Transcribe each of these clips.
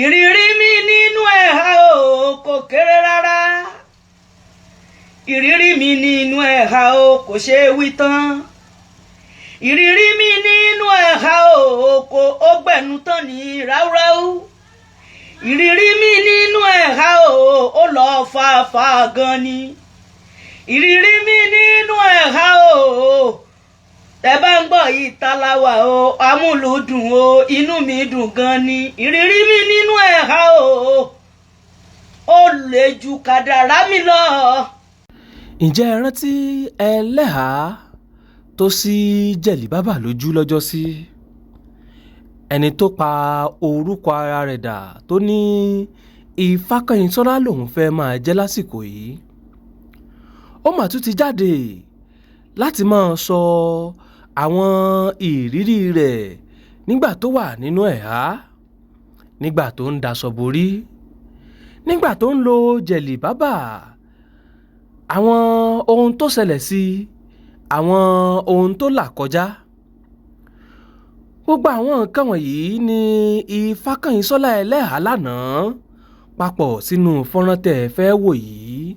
ìrírí mi nínú ẹ̀há o kò kéré rárá. ìrírí mi nínú ẹ̀há o kò ṣe é wí tán. ìrírí mi nínú ẹ̀há o kò ó gbẹ̀nu tán ní ráúráú. ìrírí mi nínú ẹ̀há o ó lọ fàáfà gan ni. ìrírí mi nínú ẹ̀há o tẹ́ bá ń gbọ́ yìí talawa o amúlùúdùn o inú mi dùn gan ni. ìrírí mi nínú ẹ̀há o ó lè ju kádàrá mi lọ. ǹjẹ́ ẹ rántí ẹlẹ́hàá tó ṣí Jẹ̀líbábà lójú lọ́jọ́sí, ẹni tó pa orúkọ ara rẹ̀ dà tó ní Ìfákànyìntọ́lá lòun fẹ́ máa jẹ́ lásìkò yìí? ó mà tún ti jáde láti máa sọ àwọn ìrírí rẹ̀ nígbà tó wà nínú ẹ̀há, nígbà tó ń daṣọ borí, nígbà tó ń lo Jẹ̀líbábà, àwọn ohun tó ṣẹlẹ̀ sí i, àwọn ohun tó là kọjá. gbogbo àwọn nǹkan wọ̀nyí ni Ìfákànyìntọ́lá ẹlẹ́hàá lánàá papọ̀ sínú fọ́nrán tẹ́ ẹ fẹ́ wò yìí.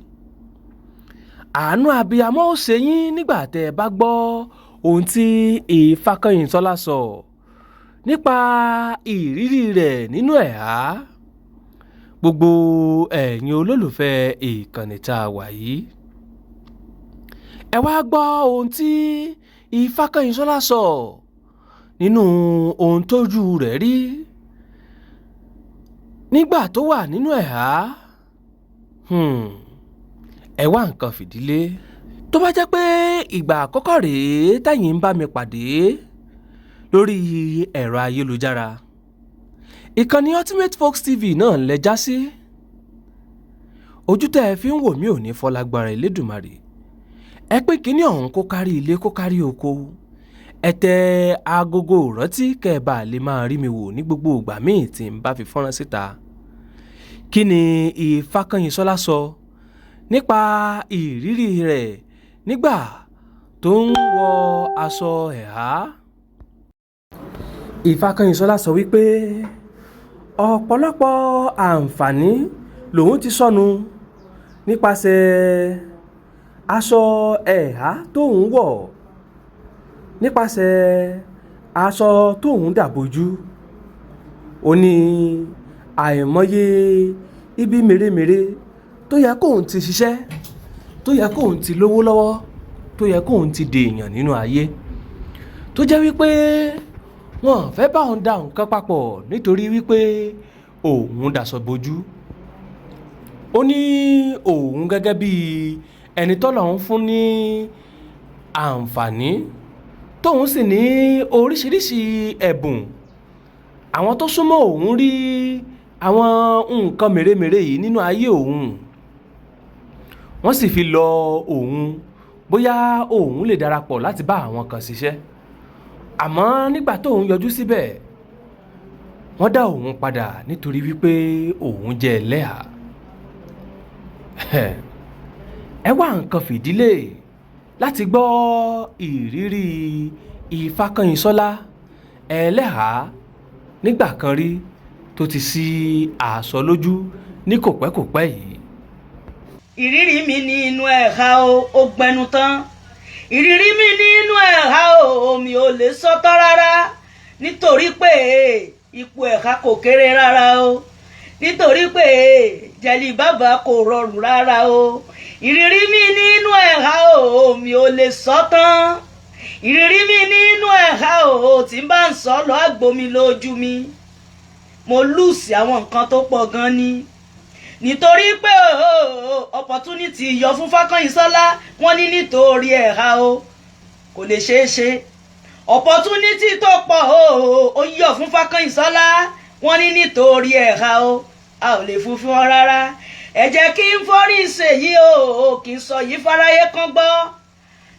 àánú abiyamọ ó ṣe yín nígbà tẹ́ ẹ bá gbọ́ ohun tí Ìfákànyìntọ́lá sọ nípa ìrírí rẹ̀ nínú ẹ̀há. gbogbo ẹ̀yin olólùfẹ́ ìkànnì tá a wà yìí, ẹ wá gbọ́ ohun tí Ìfákànyìntọ́lá sọ nínú ohun tójú rẹ̀ rí nígbà tó wà nínú ẹ̀há. ẹ wá nǹkan fìdílé. tó bá jẹ́ pé ìgbà àkọ́kọ́ rèé tẹ̀yin ń bá mi pàdé lórí ẹ̀rọ ayélujára, ìkànnì Ultimate Folks TV náà lẹ já sí. ojú tẹ́ ẹ fi ń wò mí ò ní fọ́ lágbára Elédùmarè. ẹ pé kíní ọ̀hún kó kárí ilé kó kárí oko. ẹ tẹ agogo ìrántí kẹ́ ẹ bá lè máa rí mi wò ní gbogbo ìgbà míì tí n bá fi fọ́nrán síta. kí ni Ìfákànyìntọ́lá sọ nípa ìrírí rẹ̀ nígbà tó ń wọ aṣọ ẹ̀há? Ìfákànyìntọ́lá sọ wípé ọ̀pọ̀lọpọ̀ àǹfààní lòun ti sọnù nípasẹ̀ aṣọ ẹ̀há tóun wọ̀, nípasẹ̀ aṣọ tóun dàbójú. ó ní àìmọye ibi mèremère tó yẹ kóun ti ṣiṣẹ́, tó yẹ kóun ti lówó lọ́wọ́, tó yẹ kóun ti dèèyàn nínú ayé, tó jẹ́ wípé wọn fẹ́ bá òun da nǹkan papọ̀ nítorí wípé òun daṣọ bojú. ó ní òun gẹ́gẹ́ bí ẹni tọ́lọ́run fún ní àǹfààní, tóun sì ní oríṣiríṣi ẹ̀bùn. àwọn tó súnmọ́ òun rí àwọn nǹkan mèremère yìí nínú ayé òun, wọ́n sì fi lọ òun bóyá òun lè darapọ̀ láti bá àwọn kan ṣiṣẹ́. àmọ́ nígbà tóun yọjú síbẹ̀, wọ́n dá òun padà nítorí wípé òun jẹ́ ẹlẹ́hà. ẹ wá nǹkan fìdílé láti gbọ́ ìrírí Ìfákànyìntọ́lá ẹlẹ́hà nígbà kan rí tó ti ṣí aṣọ lójú ní kòpẹ́kòpẹ́ yìí. ìrírí mi nínú ẹ̀há o ó gbẹnu tán. ìrírí mi nínú ẹ̀há o mi ò lè sọ́tọ̀ rárá, nítorí pé ipò ẹ̀há kò kéré rárá o, nítorí pé Jẹ̀líbábà kò rọrùn rárá o. ìrírí mi nínú ẹ̀há o mi ò lè sọ́tàn. ìrírí mi nínú ẹ̀há o tí n bá ń sọ lọ àgbomi lójú mi. mo lùsì àwọn nǹkan tó pọ̀ gan ni, nítorí pé opportunity yọ fún Fákànyìntọ́lá. wọ́n ní nítorí ẹ̀há o kò lè ṣeé ṣe. opportunity tó pọ̀ ó yọ fún Fákànyìntọ́lá. wọ́n ní nítorí ẹ̀há o a ò lè fún wọn rárá. ẹ jẹ́ kí n forí ṣèyí o kì í sọ yìí fáráyé kan gbọ́.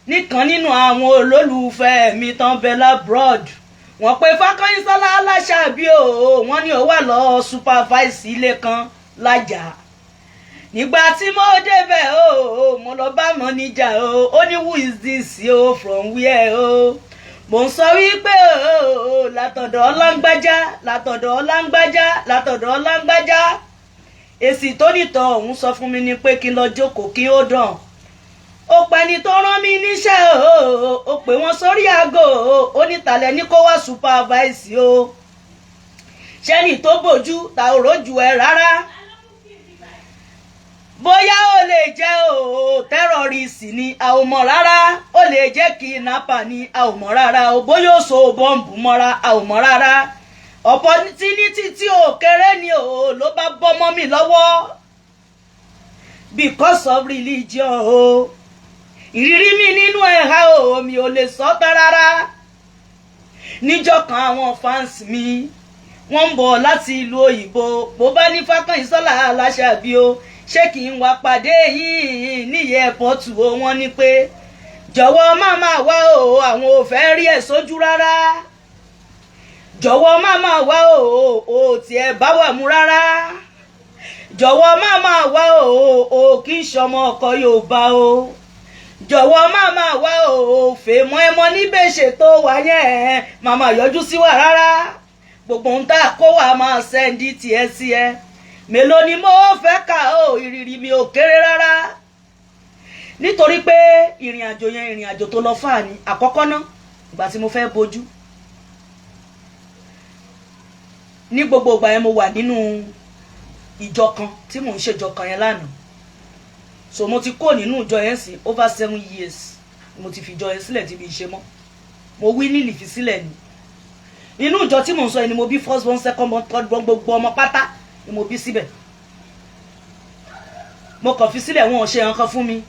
nìkan nínú àwọn olólùfẹ́ mi tán bẹ labroad, wọ́n pe Fákànyìntọ́lá Aláṣàbí o, wọ́n ní ó wà lọ supervise ilé kan lájà. nígbà tí mo débẹ̀ mo lọ bá mọ́níjà ó ní who is this from where mò ń sọ wípé látọ̀dọ̀ ọláńgbájá látọ̀dọ̀ ọláńgbájá látọ̀dọ̀ ọláńgbájá èsì tó nìtọ̀ òun sọ fún mi ni pé kí n lọ jókòó kí ó dàn ó pẹni tó rán mi níṣẹ́ ó pè wọ́n sórí aago ó ní tàlẹ́ ní kó wá supervise o ṣẹ́ni tó bójú ta ò rójú ẹ rárá bóyá ó lè jẹ́ tẹ́rọ̀rìsì ni a ò mọ̀ rárá ó lè jẹ́ kidnapper ni a ò mọ̀ rárá o bóyá ó so bọ́ǹbù mọ́ra a ò mọ̀ rárá opportunity tí ò kéré ni ló bá bọ́ mọ́ mi lọ́wọ́ because of religion ìrírí mi nínú ẹ̀ha mi ò lè sọ tán rárá níjọ́ kan àwọn fans mi wọ́n ń bọ̀ láti ìlú òyìnbó bó bá ní Fákànyìnsọ́lá Aláṣàbí o ṣé kí n wá pàdé yìí níyẹ ẹ̀pọ̀tù o wọ́n ní pé jọ̀wọ́ má máa wá àwọn ò fẹ́ rí ẹ̀ sójú rárá jọ̀wọ́ má máa wá tiẹ̀ bá wà mú rárá jọ̀wọ́ má máa wá kí n ṣọmọ ọkọ Yorùbá o jọ̀wọ́ má máa wá fèmọ́ ẹmọ níbẹ̀ ṣètò wà yẹn màmá yọjú sí wa rárá gbogbo ń tà kó wà máa sẹ́ndí tiẹ̀ sí ẹ mélòó ni mo fẹ́ kà ìrírí mi ò kéré rárá nítorí pé ìrìn àjò yẹn ìrìn àjò tó lọ fà ní àkọ́kọ́ náà ìgbà tí mo fẹ́ bojú ní gbogbo ìgbà yẹn mo wà nínú ìjọ kan tí mò ń ṣèjọ kan yẹn lánàá so mo ti kó nínú ìjọ yẹn sí over 7 years mo ti fi ìjọ yẹn sílẹ̀ tí mi ṣe mọ́ mo wí nílì fi sílẹ̀ ni inú ìjọ tí mò ń sọ yẹn ni mo bí first born second born third born gbogbo ọmọ pátá ni mo bí síbẹ̀ mo kàn fi sílẹ̀ wọn ò ṣe nǹkan fún mi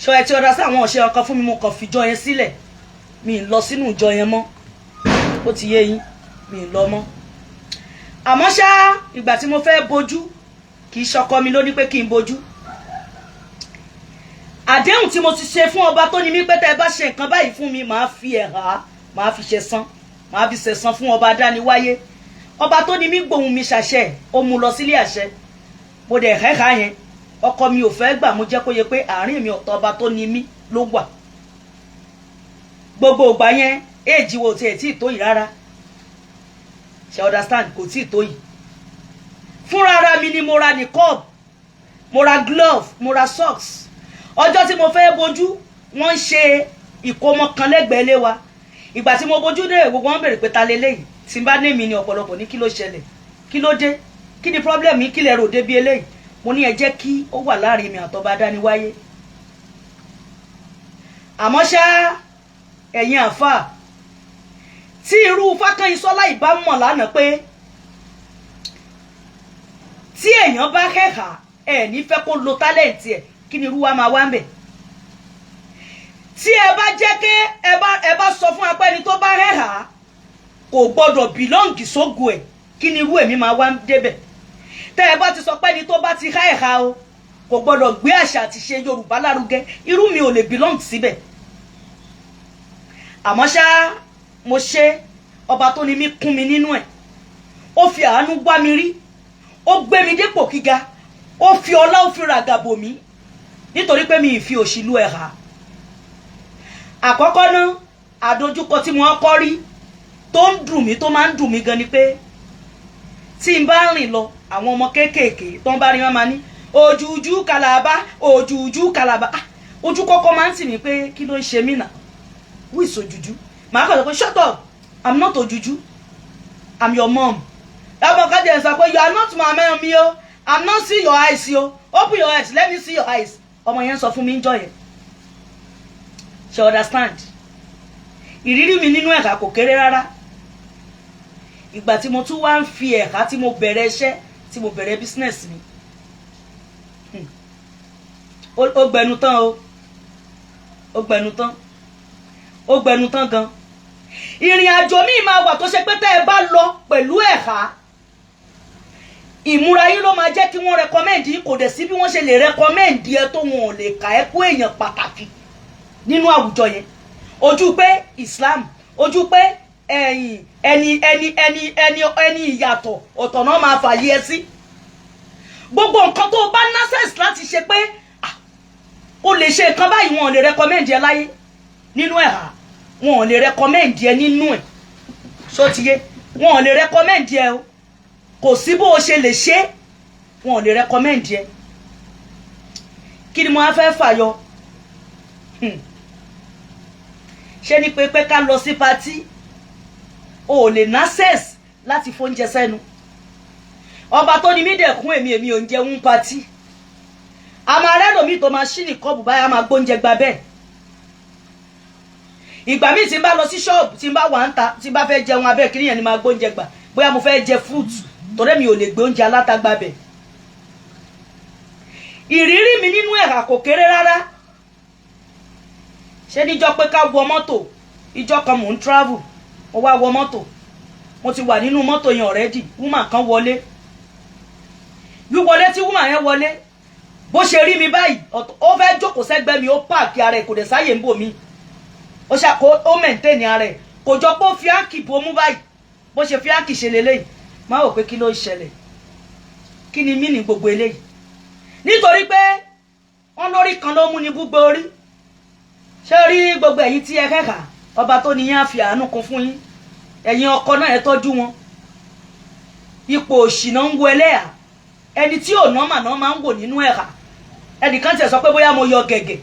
ṣọ ẹ tí ọ̀dà sí àwọn ò ṣe nǹkan fún mi mo kàn fi ìjọ yẹn sílẹ̀ mi ì lọ sínú ìjọ yẹn mọ́ ó ti yé yín mi ì lọ mọ́ àmọ́ ṣá ìgbà tí mo fẹ́ bojú kì í ṣọkọ mi ló ní pé kí n bojú àdéhùn tí mo ti ṣe fún ọba tó ní mí pé tẹ́ ẹ bá ṣe nǹkan báyìí fún mi màá fi ẹ̀há màá fi ṣẹ̀san màá fi ṣẹ̀san fún ọba dániwáyé ọba tó ní mí gbóhùn mi ṣàṣẹ ó mú lọ sílé àṣẹ mo dẹ̀ hẹ́hà yẹn ọkọ mi ò fẹ́ gbà mo jẹ́ kó yẹ pé àárín mi ọ̀tọ̀ ọba tó ní mí ló wà gbogbo ìgbà yẹn èjì wo tiẹ̀ tí ì tó yìí rárá ṣe understand kò tí ì tó yìí fúnra ara mi ni mo ra niqab mo ra glove mo ra socks ọjọ́ tí mo fẹ́ bojú wọ́n ń ṣe ìkómọ kan lẹ́gbẹ̀ẹ́ lé wa ìgbà tí mo bojú dé gbogbo wọn bèrè pé ta leléyìí tí n bá ní mi ní ọ̀pọ̀lọpọ̀ ní kí ló ṣẹlẹ̀ kí ló dé kí ni problem mi kí lẹ rò débi eléyìí mo ní ẹ jẹ́ kí ó wà láàrin mi àtọba dániwáyé àmọ́ ṣá ẹ̀yin àfà tí irú Fákànyìnsọ́lá ìbá mọ̀ lánàá pé tí èèyàn bá kẹ́kà ẹ̀ ní fẹ́ kó lo tálẹ̀ǹtì ẹ̀ kí ni irú wa máa wá ń bẹ̀ tí ẹ bá jẹ́ kí ẹ bá sọ fún apẹ́ni tó bá hẹ́hà kò gbọ́dọ̀ bìlọ́ǹgì sógun ẹ̀ kí ni irú èmi máa wá ń débẹ̀ tẹ́ ẹ bá ti sọ pẹ́ni tó bá ti hẹ́hà o kò gbọ́dọ̀ gbé àṣà àti ṣe Yorùbá lárugẹ irú mi ò lè bìlọ́ǹgì síbẹ̀ àmọ́ ṣá mo ṣe ọba tó ní mí kún mi nínú ẹ̀ ó fi àánú gbá mi rí ó gbé mi dépò gíga ó fi ọlá ó fi ràgàbò mi nítorí pé mi ì fi òṣìlú ẹ̀ hà àkọ́kọ́ náà àdójúkọ tí wọ́n kọ́ rí tó ń dùn mí tó máa ń dùn mí gan ni pé tí n bá rìn lọ àwọn ọmọ kéékèèké tó ń bá rí wọn máa ní òjújú kàlàbá òjújú kàlàbá ojú kọ́kọ́ máa ń tì mí pé kí ló ń ṣe mí nà wí ìsòjújú màá kàn sọ pé shut up I'm not òjújú I'm your mom ẹ̀bùn kájà ẹ̀ sọ pé you are not my mom mi o I'm not see your eyes yo open your eyes let me see your eyes ọmọ yẹn sọ fún mi ń jọ yẹn ṣe understand ìrírí mi nínú ẹ̀ka kò kéré rárá ìgbà tí mo tún wá ń fi ẹ̀ka tí mo bẹ̀rẹ̀ iṣẹ́ tí mo bẹ̀rẹ̀ business mi ó gbẹnu tán o ó gbẹnu tán ó gbẹnu tán gan ìrìn àjò míì máa wà tó ṣe pé tẹ́ ẹ bá lọ pẹ̀lú ẹ̀ka ìmúra yín ló máa jẹ́ kí wọ́n rẹkọmẹ́ǹdì kò dẹ̀ sí bí wọ́n ṣe lè rẹkọmẹ́ǹdì ẹ tó wọn ò lè kà ẹ́ kó èèyàn pàtàkì nínú àwùjọ yẹn ojú pé Islam ojú pé ẹni ìyàtọ̀ ọ̀tọ̀ náà máa fàyè ẹ sí gbogbo nǹkan tó bá access láti ṣe pé o lè ṣe nǹkan báyìí, wọn ò lè recommend ẹ láyé nínú ẹ̀hà, wọn ò lè recommend ẹ nínú ẹ̀ ṣó ti yé, wọn ò lè recommend ẹ o, kò sí bó o ṣe lè ṣe, wọn ò lè recommend ẹ. Kí ni mo á fẹ́ fàyọ? Ṣé ni pé ká lọ sí party o ò lè ní access láti fóúnjẹ sẹ́nu? Ọba tó ní mí dẹ̀kún èmi ò ń jẹun party. A máa rẹ́lòmíì tó máa ṣí ní kọ́ọ̀bù báyà máa gbóúnjẹ gba bẹ́ẹ̀. Ìgbà míì tí n bá lọ sí ṣọ́ọ̀bù, tí n bá wà ń ta, tí n bá fẹ́ jẹun abẹ́ kiri yẹn ni máa gbóúnjẹ gbà, bóyá mo fẹ́ jẹ fruit torí mi ò lè gbé oúnjẹ alátagbà bẹ̀. Ìrírí mi nínú ẹ̀hà kò kéré rárá. Ṣé níjọ́ pé ká wọ mọ́tò, ìjọ́ kan mò ń travel, mo wá wọ mọ́tò, mo ti wà nínú mọ́tò yẹn already, woman kan wọlé. Wíwọlé tí woman yẹn wọlé, bó ṣe rí mi báyìí, ó fẹ́ jókòó sẹ́gbẹ́ mi, ó páàkì ara ẹ̀, kò dẹ̀ sáyè ń bò mí. Ó maintain ara ẹ̀, kò jọ pé ó fi áǹkì bomú báyìí, bó ṣe fi áǹkì ṣe lélẹ́yìí. Má wò pé kí ló ń ṣẹlẹ̀, kí ni mí ní gbogbo eléyìí? Nítorí pé wọ́n lórí kan ló mú ní gbogbo orí. Ṣé rí gbogbo ẹ̀yin tí ẹ kẹ́kà, ọba tó ní yín á fi àánú kún fún yín, ẹ̀yin ọkọ náà ẹ tọ́jú wọn. Ipò òṣì náà ń wo ẹlẹ́yà, ẹni tí ò nọ́mà náà máa ń wò nínú ẹ̀hà. Ẹnìkan tiẹ̀ sọ pé bóyá mo yọ gẹ̀gẹ̀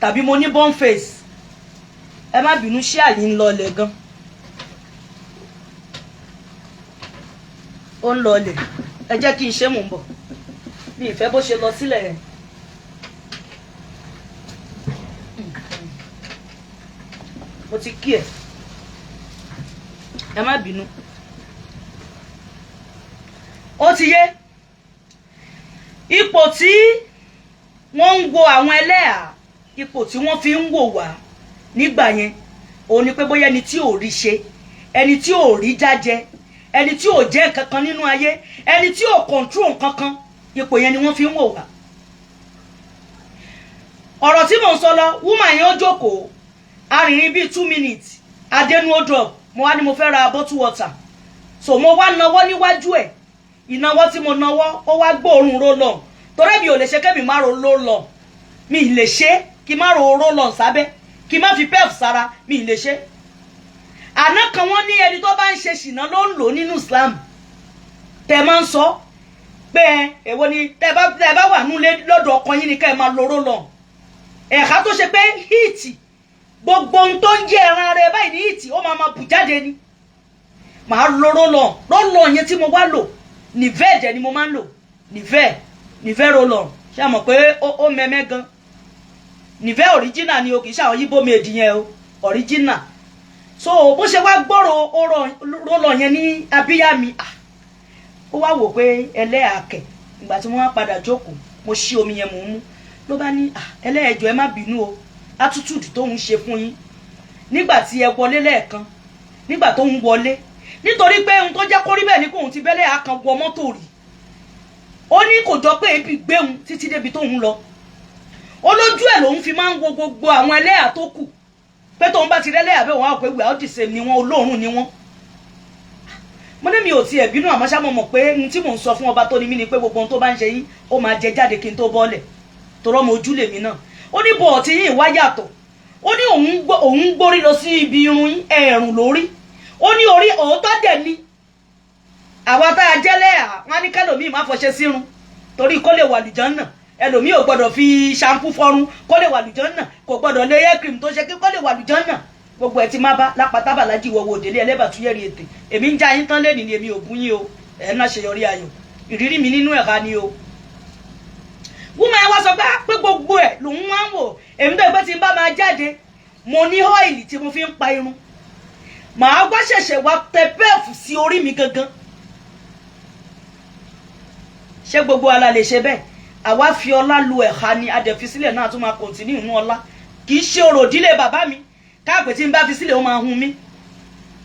tàbí mo ní bone face. Ẹ má bínú, ṣé àyè ń lọlẹ̀ gan. Ó ń lọlẹ̀, ẹ jẹ́ kí n ṣe mò ń bọ̀, mi ìfẹ́ bó ṣe lọ sílẹ̀ yẹn. Mo ti kí ẹ má bínú. Ó ti yé, ipò tí wọ́n ń wo àwọn ẹlẹ́hà, ipò tí wọ́n fi ń wò wá nígbà yẹn, òun ni pé bóyá ẹni tí ò rí ṣe, ẹni tí ò rí jájẹ, ẹni tí ò jẹ́ kankan nínú ayé, ẹni tí ò control kankan, ipò yẹn ni wọ́n fi ń wò wá. Ọ̀rọ̀ tí mò ń sọ lọ, woman yẹn ó jókòó, arìnrìn bíi 2 minutes, adẹnu ó drop, mo wá ní mo fẹ́ ra bottle water, so mo wá nawọ́ níwájú ẹ̀, ìnáwó tí mo nawọ́ ó wá gbóòórùn roll-on, torí mi ò lè ṣe kébì má ro roll-on, mi ì lè ṣe kí má ro roll-on sábẹ́, kí má fi pef sára, mi ì lè ṣe. Àná kan wọ́n ní ẹni tó bá ń ṣe ṣìnà ló ń lò nínú Islam, tẹ máa ń sọ pé èwo ni tẹ bá wà nílé lọ́dọ̀ ọkọ yín ni ká ẹ máa lo roll-on. Ẹ̀ka tó ṣe pé híìtì, gbogbo ohun tó ń jẹ́ ẹran rẹ báyìí ní híìtì ó máa bù jáde ni. Màá lo roll-on yẹn tí mo wá lò, Nivea jẹ́ ni mo máa ń lò, Nivea roll-on. Ṣé a mọ̀ pé ó mẹ́mẹ́ gan. Nivea original ni o, kì í ṣe àwọn yíbo méjì yẹn o, original. So bó ṣe wá gbọ́rọ̀ roll-on yẹn ní abíyá mi, ó wá wò pé ẹlẹ́àkẹ́. Ìgbà tí wọ́n wá padà jókòó, mo ṣí omi yẹn mò ń mú, ló bá ní ẹlẹ́ẹ̀jọ́ ẹ má bínú o, attitude tó ń ṣe fún yín nígbà tí ẹ wọlé lẹ́ẹ̀kan, nígbà tó ń wọlé, nítorí pé ohun tó jẹ́ kó rí bẹ́ẹ̀ ni kóhun ti bẹ́lẹ̀ àkàn wọ mọ́tò rí. Ó ní kò jọ pé ebi gbéhun títí débi tóun lọ. Ó lójú ẹ̀ lòun fi máa ń wo gbogbo àwọn ẹlẹ́yà tó kù, pé tóun bá ti rẹ́lẹ́yà bẹ́ẹ̀ wọ́n á pé wíwá ó dìse ni wọ́n, olóòórùn ni wọ́n. Mo ní mi ò tiẹ̀ bínú, àmọ́ ṣá mo mọ̀ pé ohun tí mò ń sọ fún ọba tó ní mí ni pé gbogbo ohun tó bá ń ṣe yín ó máa jẹ jáde kí n tó bọ́ọ̀lẹ̀, torọ́ mo ojú lèmi náà. Ó ní bọ̀ tí yín wá yàtọ̀, ó ní òun gbórí lọ sí ibi irun yín, ẹ̀rùn lórí, ó ní orí òótọ́ dẹ̀ ni. Àwa tá a jẹ́lẹ̀ wọ́n ní kẹ́lòmíì má fọṣẹ sírun torí kó lè wà lùjọ́ náà, ẹlòmíì ò gbọ́dọ̀ fi shampoo fọrun kó lè wà lùjọ́ náà, kò gbọ́dọ̀ lé hair cream tó ṣe kí kó lè wà lùjọ́ náà. Gbogbo ẹ̀ ti má bá lápátábà lájì wọ̀wọ̀ òdèlé ẹlẹ́bàtúyẹ̀rì ètè. Èmi ń já yín tán lẹ́nìí ni, èmi ò bú yín o, ẹ̀ náà ṣe yọrí ayọ̀, ìrírí mi nínú ẹ̀ka ni o. Woman ẹ wá sọ pé gbogbo ẹ̀ lòun wá ń wò, èmi tó ìgbẹ́ tí n bá máa jáde, mo ní ọ́ìlì tí mo fi ń pa irun, màá wá ṣẹ̀ṣẹ̀ wá tẹ pẹ́ẹ̀fù sí orí mi gangan. Ṣé gbogbo ala lè ṣe bẹ́ẹ̀? Àwa fi ọlá lu ẹ̀ha ni, adẹ̀ fi sílẹ̀ náà tún máa kọ̀ntínú inú ọlá. Kì í ṣe orò ìdílé bàbá mi, káàpẹ̀ tí n bá fi sílẹ̀ ó máa hun mí.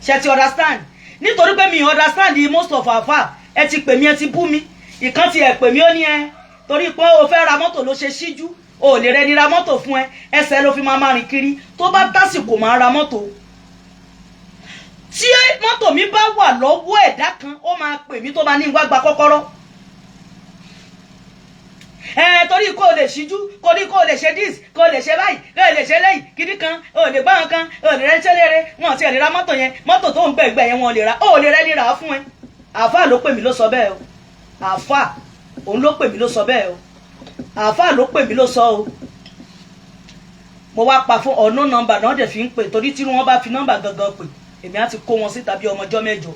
Ṣé ti understand? Nítorí pé mi understand most of our fa, ẹ ti pè mí, ẹ ti bú mi. Ìkan ti ẹ̀ pè mí ó ní torí pé o fẹ́ ra mọ́tò ló ṣe síjú, o lè rẹni ra mọ́tò fún ẹ, ẹsẹ̀ ló fi máa rìn kiri, tó bá tásìkò máa ra mọ́tò. Tí mọ́tò mi bá wà lọ́wọ́ ẹ̀dá kan, ó máa pè mí tó bá ní wá gba kọ́kọ́rọ́. torí kò lè ṣíjú torí kò lè ṣe dis kò lè ṣe báyìí kò lè ṣe lẹ́yìn kíní kan ò lè gbá nǹkan ò lè rẹ́ṣẹ́ lére wọn ti lè ra mọ́tò yẹn mọ́tò tó ń gbẹ̀gbẹ̀ yẹn wọn lè ra ò lè rẹ́ ní ra fún ẹ. àáfà ló pè mí ló sọ bẹ́ẹ̀ o àáfà òun ló pè mí ló sọ bẹ́ẹ̀ o àáfà ló pè mí ló sọ o. mo wá pa fún ọ̀nà nọ́mbà náà dẹ̀ fi ń pè torí tí wọ́n bá fi nọ́mbà gangan pè èmi á ti kó wọn síta bí ọmọjọ́ mẹ́jọ.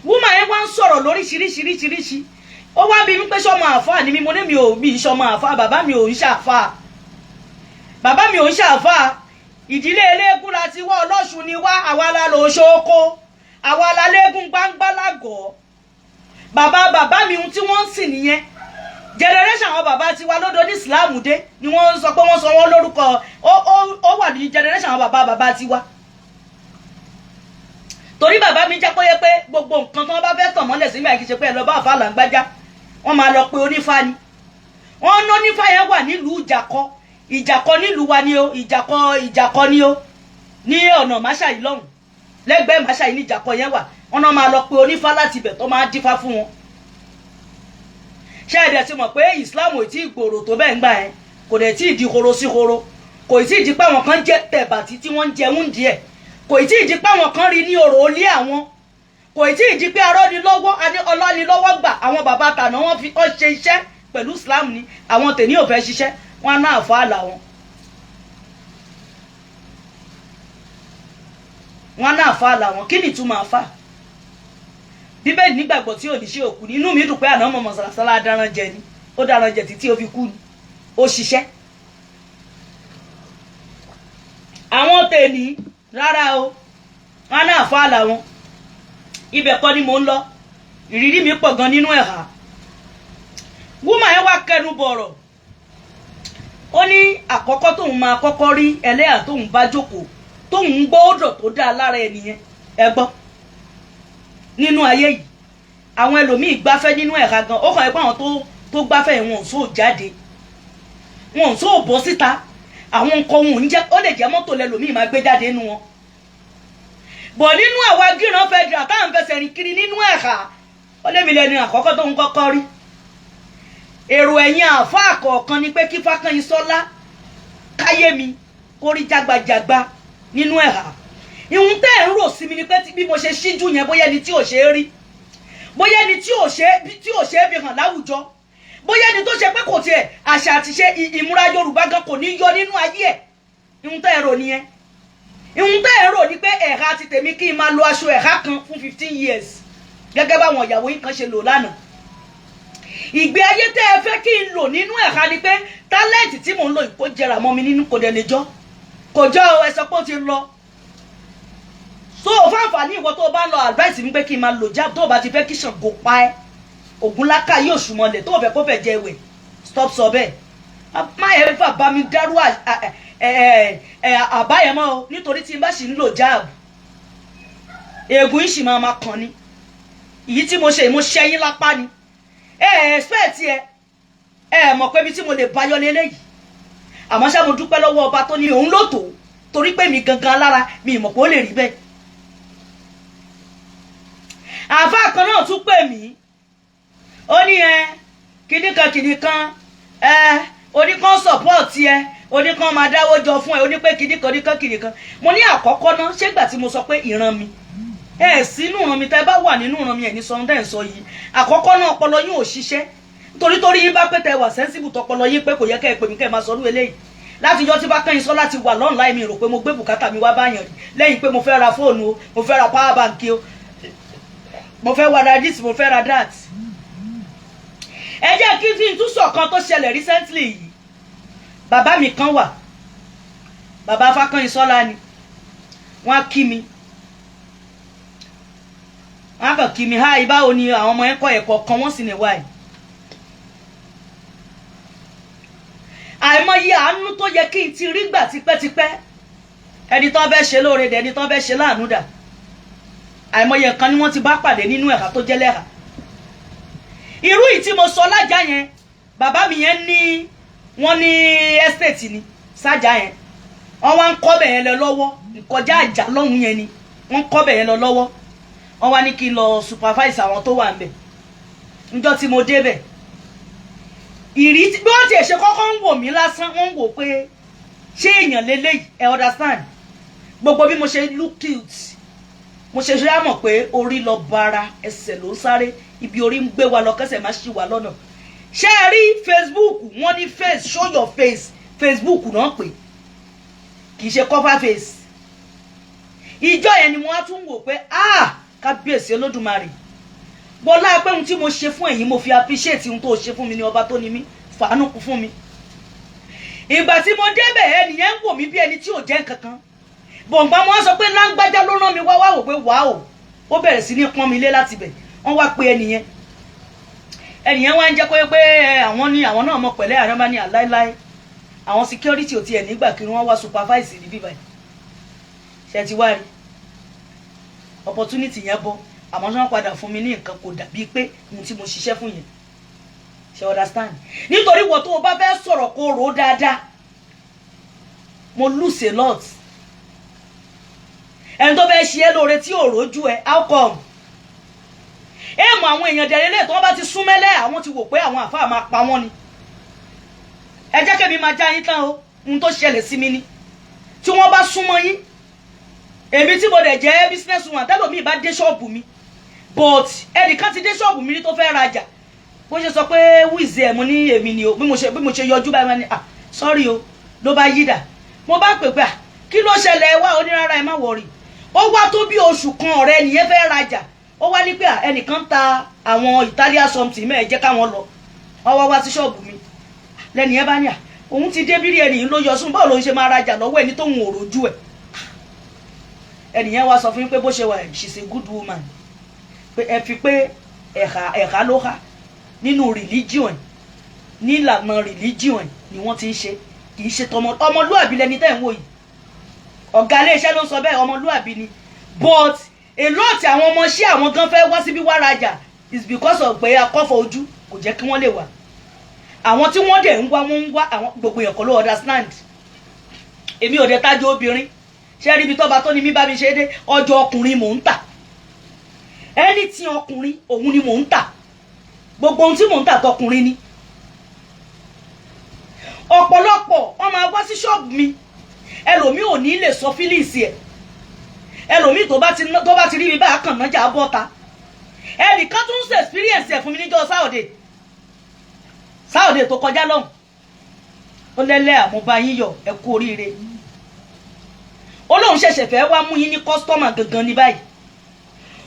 wúmà yẹn wá ń sọ̀rọ̀ lóríṣiríṣiríṣiríṣi ó wá bí mi pé sọmọ àáfà ni mi mo ní mi ò bí sọmọ àáfà bàbá mi ò ń ṣàáfà bàbá mi ò ń ṣàáfà ìdílé eléégún la ti wá ọlọ́ṣun ni wá àwa la lò ṣókó àwa la léégún gbáǹgbá lágọ̀ọ́ bàbá mi ohun tí wọ́n ń sìn nìyẹn generation àwọn bàbá tiwa lọ́dọ̀ ní Islam dé ni wọ́n sọ pé wọ́n sọ wọ́n lórúkọ ó wà ní generation àwọn bàbá tiwa torí bàbá mi jẹ́ pé gbogbo nǹkan tí wọ́n bá fẹ́ tàn mọ́lẹ̀ sí ìgbà kìí ṣe pé ẹ lọ bá àfa làǹgbájá wọ́n máa lọ pé onífá ni wọ́n ná onífá yẹn wà nílùú ìjàkọ nílùú wa ni o ìjàkọ ni o ní ọ̀nà máṣáyí lọ́hùn lẹ́gbẹ̀ẹ́ máṣáyí ní ìjàkọ yẹn wà wọ́n náà máa lọ pé onífá láti ibẹ̀ tó máa dífá fún wọn. ṣé ẹ̀dẹ̀ ti mọ̀ pé Islam ò tí ì gbòòrò tó bẹ́ẹ̀ ń gbà yẹn kò dẹ̀ tí ì di horo sí horo kò tí ì di pé àwọn kan jẹ́ tẹ̀bàtì tí wọ́n ń jẹun díẹ̀ kò tí ì di pé àwọn kan rí ní ọ̀rọ̀ olé àwọn kò tí ì di pé arọ́nilọ́wọ́ ọlọ́nilọ́wọ́ gbà àwọn bàbá tàná wọ́n fi ọ́ ṣe iṣẹ́ pẹ̀lú Islam ni àwọn tèmi ò fẹ́ ṣiṣẹ́ wọn náà fà á làwọn wọn náà fà á làwọn kí ni ìtumọ̀ àfà Bíbélì nígbàgbọ́ tí ò ní ṣe òkú ni inú mi dùn pé àná mọ̀ mọ̀sálásálá dáran jẹ ni ó dáran jẹ títí ó fi kú ni ó ṣiṣẹ́ àwọn tèmi rárá o wọn náà fà á làwọn ibẹ̀ kọ́ ni mò ń lọ ìrírí mi pọ̀ gan nínú ẹ̀hà wúmà yẹn wá kẹnu bọ̀rọ̀ ó ní àkọ́kọ́ tóun máa kọ́kọ́ rí ẹlẹ́yà tóun bá jókòó tóun ń gbọ́ ọ̀dọ̀ tó dáa lára ẹnìyẹn ẹ gbọ́ nínú ayé yìí àwọn ẹlòmíì gbáfẹ́ nínú ẹ̀ka gan ó kàn ẹ́ pé àwọn tó gbáfẹ́ yẹn wọn ò sóò jáde wọn ò sóò bọ́ síta àwọn nǹkan wọn ò ń jẹ́ ó lè jẹ́ mọ́tò lẹ́lòmíì máa gbé jáde nínú wọn bọ̀ nínú àwa gíran federal táwọn fẹsẹ̀ rìn kiri nínú ẹ̀ka ó lé mi lẹ́nu àkọ́kọ́ tóun kọ́kọ́ rí èrò ẹ̀yìn àáfàá kọ̀ọ̀kan ni pé kí Fákànyìnsọ́lá káyé mi kó rí jágbajàgba nínú ẹ̀hà ìhun tẹ́ ẹ̀ ń rò sí mi ni pé bí mo ṣe ṣíjú yẹn bóyá ẹni tí ò ṣe é rí bóyá ẹni tí ò ṣe é fi hàn láwùjọ bóyá ẹni tó ṣe pé kò tiẹ̀ àṣà àti ṣe ìmúra Yorùbá gan kò ní yọ nínú ayé ẹ̀ ìhun tẹ́ ẹ̀ rò nìyẹn ìhun tẹ́ ẹ̀ rò ni pé ẹ̀hà ti tèmi kí n máa lo aṣọ ẹ̀hà kan fún 15 years gẹ́gẹ́ báwọn ìyàwó yín kan ṣe lò lánàá ìgbé ayé tẹ́ ẹ fẹ́ kí n lò nínú ẹ̀ka ni pé tálẹ́ǹtì tí mò ń lò kó jẹrà mọ́ mi nínú kò dẹ̀ lè jọ́ kò jọ́ ọ ẹ sọ pé ó ti lọ so fáǹfààní ìwọ tó o bá ń lọ advice mi pé kí n máa lò jáàbù tó o bá ti fẹ́ kí Ṣàngó pa ẹ́ Ògúnláká yóò ṣùmọ̀lẹ̀ tó o fẹ́ kó fẹ́ jẹ ìwẹ̀ stop sọ bẹ́ẹ̀ má yẹ fà bá mi dárú àbá yẹn mọ́ o nítorí tí n bá sì ń lò jáàbù ègún yìí sì máa kàn ni ìyí tí mo ṣe mo ṣẹ́yìn lápá ni expect ẹ mọ̀ pé ibi tí mo lè bayọ lélẹ́yìí àmọ́ ṣá mo dúpẹ́ lọ́wọ́ ọba tó ní òun ló tó torí pé mi gangan lára mi mọ̀ pé ó lè rí bẹ́ẹ̀. àáfàá kan náà tún pè mí ó ní kìnìkan oníkan support oníkan máa dáwọ́ jọ fún oní pé kìnìkan mo ní àkọ́kọ́ náà ṣégbà tí mo sọ pé ìran mi sínú ìran mi tẹ́ bá wà nínú ìran mi ẹ̀ ní sọ́ndẹ̀ ń sọ yìí àkọ́kọ́ náà ọpọlọ yín ò ṣiṣẹ́ torí yín bá pé tẹ́ wà sensible tọpọlọ yín pé kò yẹ kẹ́ ẹ pè mí kẹ́ ẹ máa sọrú eléyìí láti yọ tí Fákànyìnsọ́lá láti wà lọ́nà mi rò pé mo gbé bùkátà mi wá báyàn rí lẹ́yìn pé mo fẹ́ ra fóònù o mo fẹ́ ra power bank o mo fẹ́ ra this mo fẹ́ ra that. ẹ jẹ́ kí n tún sọ̀kan tó ṣẹlẹ̀ recently yìí bàbá mi kan wà bàbá Fákànyìnsọ́lá ni wọ́n á kí mi wọ́n kàn kí mi háì báwo ni àwọn ọmọ ẹ̀kọ́ kan wọ́n sì ní wáyé àìmọye àánú tó yẹ kí n ti rí gbà tipẹ́tipẹ́ ẹni tó fẹ́ ṣe lóore dẹ̀ ẹni tó fẹ́ ṣe láàánú dà àìmọye nǹkan ni wọ́n ti bá pàdé nínú ẹ̀ka tó jẹ́ lẹ́hà irú yìí tí mo sọ lájà yẹn bàbá mi yẹn ní wọ́n ní estate ni sájà yẹn wọ́n wá ń kọ́ bẹ̀ yẹn lọ lọ́wọ́ ìkọjá àjà lọ́hùn yẹn ni wọ́n ń kọ́ bẹ̀ yẹn lọ lọ́wọ́ wọ́n wá ní kí n lọ supervise àwọn tó wà ń bẹ̀ níjọ́ tí mo débẹ̀ ìrí bí wọ́n ti ṣe kọ́kọ́ ń wò mí lásán wọ́n ń wò pé ṣé èèyàn lélẹ́yìí ẹ understand gbogbo bí mo ṣe look cute mo ṣe ṣe àmọ̀ pé orí lọ bara ẹsẹ̀ ló ń sáré ibi orí ń gbé wa lọ kẹsẹ̀ má ṣì wà lọ́nà ṣé ẹ rí Facebook wọ́n ní face show your face Facebook náà pè kì í ṣe cover face ìjọ yẹn ni mo wá tún wò pé kábíyèsí Olódùmarè bọ́lá pé ohun tí mo ṣe fún ẹ̀yin mo fi appreciate ohun tó ṣe fún mi ní ọba tó ní mí fàánù kú fún mi ìgbà tí mo débẹ̀ ẹnìyẹn ń wò mí bí ẹni tí ò jẹ́ nǹkankan bọ̀ǹgbà mo wá sọ pé láńgbájá ló rán mi wá wò pé wàá o ó bẹ̀rẹ̀ sí ní pọ́n mi lé láti bẹ̀ wọ́n wá pé ẹnìyẹn wá ń jẹ́ pé àwọn náà mọ̀ pẹ̀lẹ́ àrán bá ní àláíláí àwọn security ò tiẹ̀ nígbà kí wọ́n wá supervise ní bíbá ṣe ti wá rí opportunity yẹn bọ́ àmọ́ tí wọ́n padà fún mi ní nǹkan kò dàbí pé ohun tí mo ṣiṣẹ́ fún yẹn ṣe understand nítorí wọ́n tó o bá fẹ́ sọ̀rọ̀ kó rò ó dáadáa mo lose a lot ẹni tó fẹ́ ṣe é lóore tí ò rójú ẹ how come èèmọ̀ àwọn èèyàn dẹ̀rẹ́lẹ̀ tó wọ́n bá ti súnmẹ́lẹ̀ àwọn ti wò pé àwọn àfáà máa pa wọ́n ni ẹ jẹ́ kẹ́mi máa já yín tán o ohun tó ṣẹlẹ̀ sí mi ni tí wọ́n bá súnmọ́ yín èmi tí mo dẹ̀ jẹ́ business woman tẹ́lòmíì bá dé ṣọ́ọ̀bù mi but ẹnìkan ti dé ṣọ́ọ̀bù mi ní tó fẹ́ rajà bó ṣe sọ pé wíìzì ẹ̀ mo ní èmi ni o bí mo ṣe yọjú báyìí wọ́n ní sorry o ló bá yí dà mo bá pè pé kí ló ṣẹlẹ̀ wá onírárá ẹ má wọ̀rì ó wá tó bí oṣù kan ọ̀rẹ́ nìyẹn fẹ́ rajà ó wá ní pé ẹnìkan ta àwọn Italian something mẹ́ẹ̀ jẹ́ káwọn lọ wọ́n wá sí ṣọ́ọ̀bù mi lẹ́nìyẹn bá ní òun ti dé bírí ẹnìyẹn ló yọ sún báwo ló ń ṣe máa rajà lọ́wọ́ ẹni tóun ò rojú ẹ̀ ẹnìyẹn wá sọ fún yín pé bó ṣe wà she's a good woman pé ẹ fi pé ẹ̀ka ló hà nínú religion nílànà religion ni wọ́n ti ń ṣe kì í ṣe ọmọlúàbí lẹni tẹ́ ń wò yìí ọ̀gá iléeṣẹ́ ló ń sọ bẹ́ẹ̀ ọmọlúàbí ni but a lot àwọn ọmọọṣẹ́ àwọn gan fẹ́ wá síbí wá rajà is because of pé akọ́fọ̀ ojú kò jẹ́ kí wọ́n lè wà àwọn tí wọ́n dẹ̀ ń wá àwọn gbogbo èèyàn kan ló understand èmi ò dé tájú obìnrin ṣé rí ibi tọ́ba tó ní mí bá mi ṣe dé ọjọ́ ọkùnrin mò ń tà ẹni tí ọkùnrin òun ni mò ń tà gbogbo ohun tí mò ń tà tọkùnrin ni ọ̀pọ̀lọpọ̀ wọ́n máa wá sí ṣọ́ọ̀bù mi ẹlòmíì ò ní lè sọ fílíìsì ẹ̀ ẹlòmíì tó bá ti rí mi báyà kàn nájà bọ́ta ẹnìkan tún ń ṣe experience ẹ̀ fún mi níjọ́ sáòdè tó kọjá lọ́hùn ó lẹ́lẹ́ àmúbá yín yọ̀ ẹ kú oríire ó lóun ṣẹ̀ṣẹ̀ fẹ́ wá mú yín ní kọ́sítọ́mà gangan ní báyìí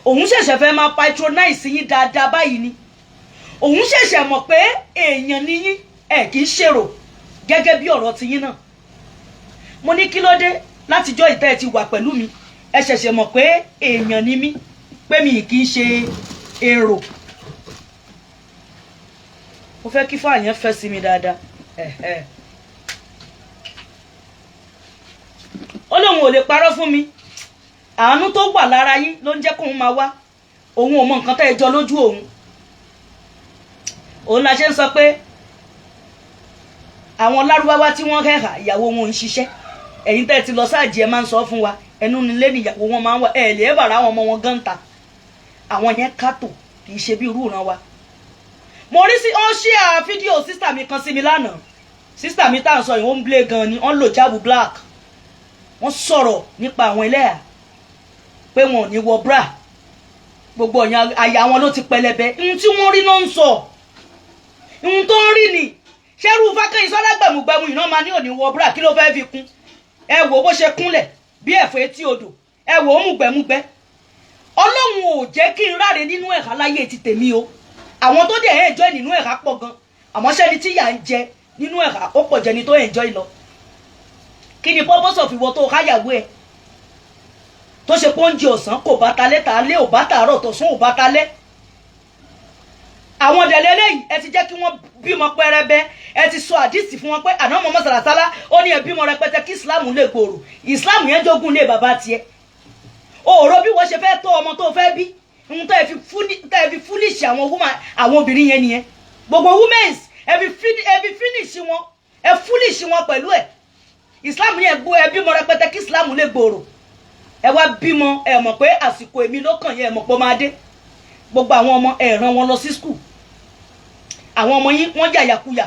òun ṣẹ̀ṣẹ̀ fẹ́ máa patronize yín dáadáa báyìí ni òun ṣẹ̀ṣẹ̀ mọ̀ pé èèyàn ni yín ẹ̀ kì í ṣèrò gẹ́gẹ́ bí ọ̀rọ̀ ti yín náà mo ní kí ló dé látijọ́ ìtẹ́ ẹ ti wà pẹ̀lú mi ẹ ṣẹ̀ṣẹ̀ mọ̀ pé èèyàn ni mí pé mi kì í ṣe èrò mo fẹ́ kí fáàyàn fẹ́ sí mi dáadáa ó lóun ò lè parọ́ fún mi àánú tó wà lára yín ló ń jẹ́ kóun máa wá òun ò mọ nǹkan tẹ́ ẹ jọ lójú òun la ṣe ń sọ pé àwọn lárúbáwá tí wọ́n kẹ́hà ìyàwó wọn ń ṣiṣẹ́ ẹ̀yin tẹ́ ti lọ sáàjì ẹ máa ń sọ fún wa ẹnu nílé níyàwó wọn máa ń wà ẹ̀ lè bàrà àwọn ọmọ wọn gan ta àwọn yẹn kátó kì í ṣe bí irú ìran wa mo rí sí ọ́n ṣíà fídíò sísà mi kan sí mi lánàá sísà mi tá à ń sọ yìí wọ́n ń blé gan ni wọ́n lò jáàbù black wọ́n sọ̀rọ̀ nípa àwọn ẹlẹ́yà pé wọn ò ní wọ bra gbogbo ọ̀yàn àyà wọn ló ti pẹlẹbẹ ohun tí wọ́n rí náà ń sọ ohun tó ń rí ni ṣẹ́rù fákẹ́yìn sọ́dá gbẹ̀mùgbẹ̀mù iná máa ní òní wọ bra kí ló fẹ́ fi kún ẹ wò bó ṣe kúnlẹ̀ bí ẹ̀fọ́ etí odò ẹ wò ó mùgbẹ̀mùgbẹ́ ọlọ́run ò jẹ́ kí n ráre nínú ẹ̀ka láyé ti tèmi o àwọn tó dẹ̀ enjoy nínú ẹ̀ka pọ̀ gan àmọ́ ṣẹ́ni tí yà ń jẹ nínú ẹ̀ka ó pọ̀ jẹni tó enjoy lọ kí ni purpose of ìwọ tó káyàwó ẹ tó ṣe pọ́ńjì ọ̀sán kò bá talẹ́ tàálẹ́ ò bá tàárọ̀ tọ̀sán ò bá talẹ́ àwọn dẹ̀lẹ́lẹ́ yìí ẹ ti jẹ́ kí wọ́n bímọ pẹrẹbẹ ẹ ti sọ àdìsí fún wọn pé àná mọ́mọ́ sàràsálá ó ní ẹ bímọ rẹpẹtẹ kí ìsìláàmù lè gbòòrò ìsìláàmù yẹn jogún lé bàbá tiẹ̀ òòró bí wọ́n ṣe fẹ́ tó ọmọ tó fẹ́ bí ohun tó ẹ fi fúlìṣì àwọn obìnrin yẹn nìyẹn gbogbo women's ẹ fi finish wọn ẹ fúlìṣì wọn pẹ̀lú ẹ ìsìláàmù yẹn gbó ẹ bímọ rẹpẹtẹ kí ìsìláàmù lè gbòòrò ẹ wá bímọ ẹ mọ̀ pé àsìkò èmi ló kàn yẹ ẹ mọ̀ pé ó máa dé gbogbo àwọn ọmọ ẹ rán wọn lọ sí skul àwọn ọmọ yín wọ́n yàyàkuyà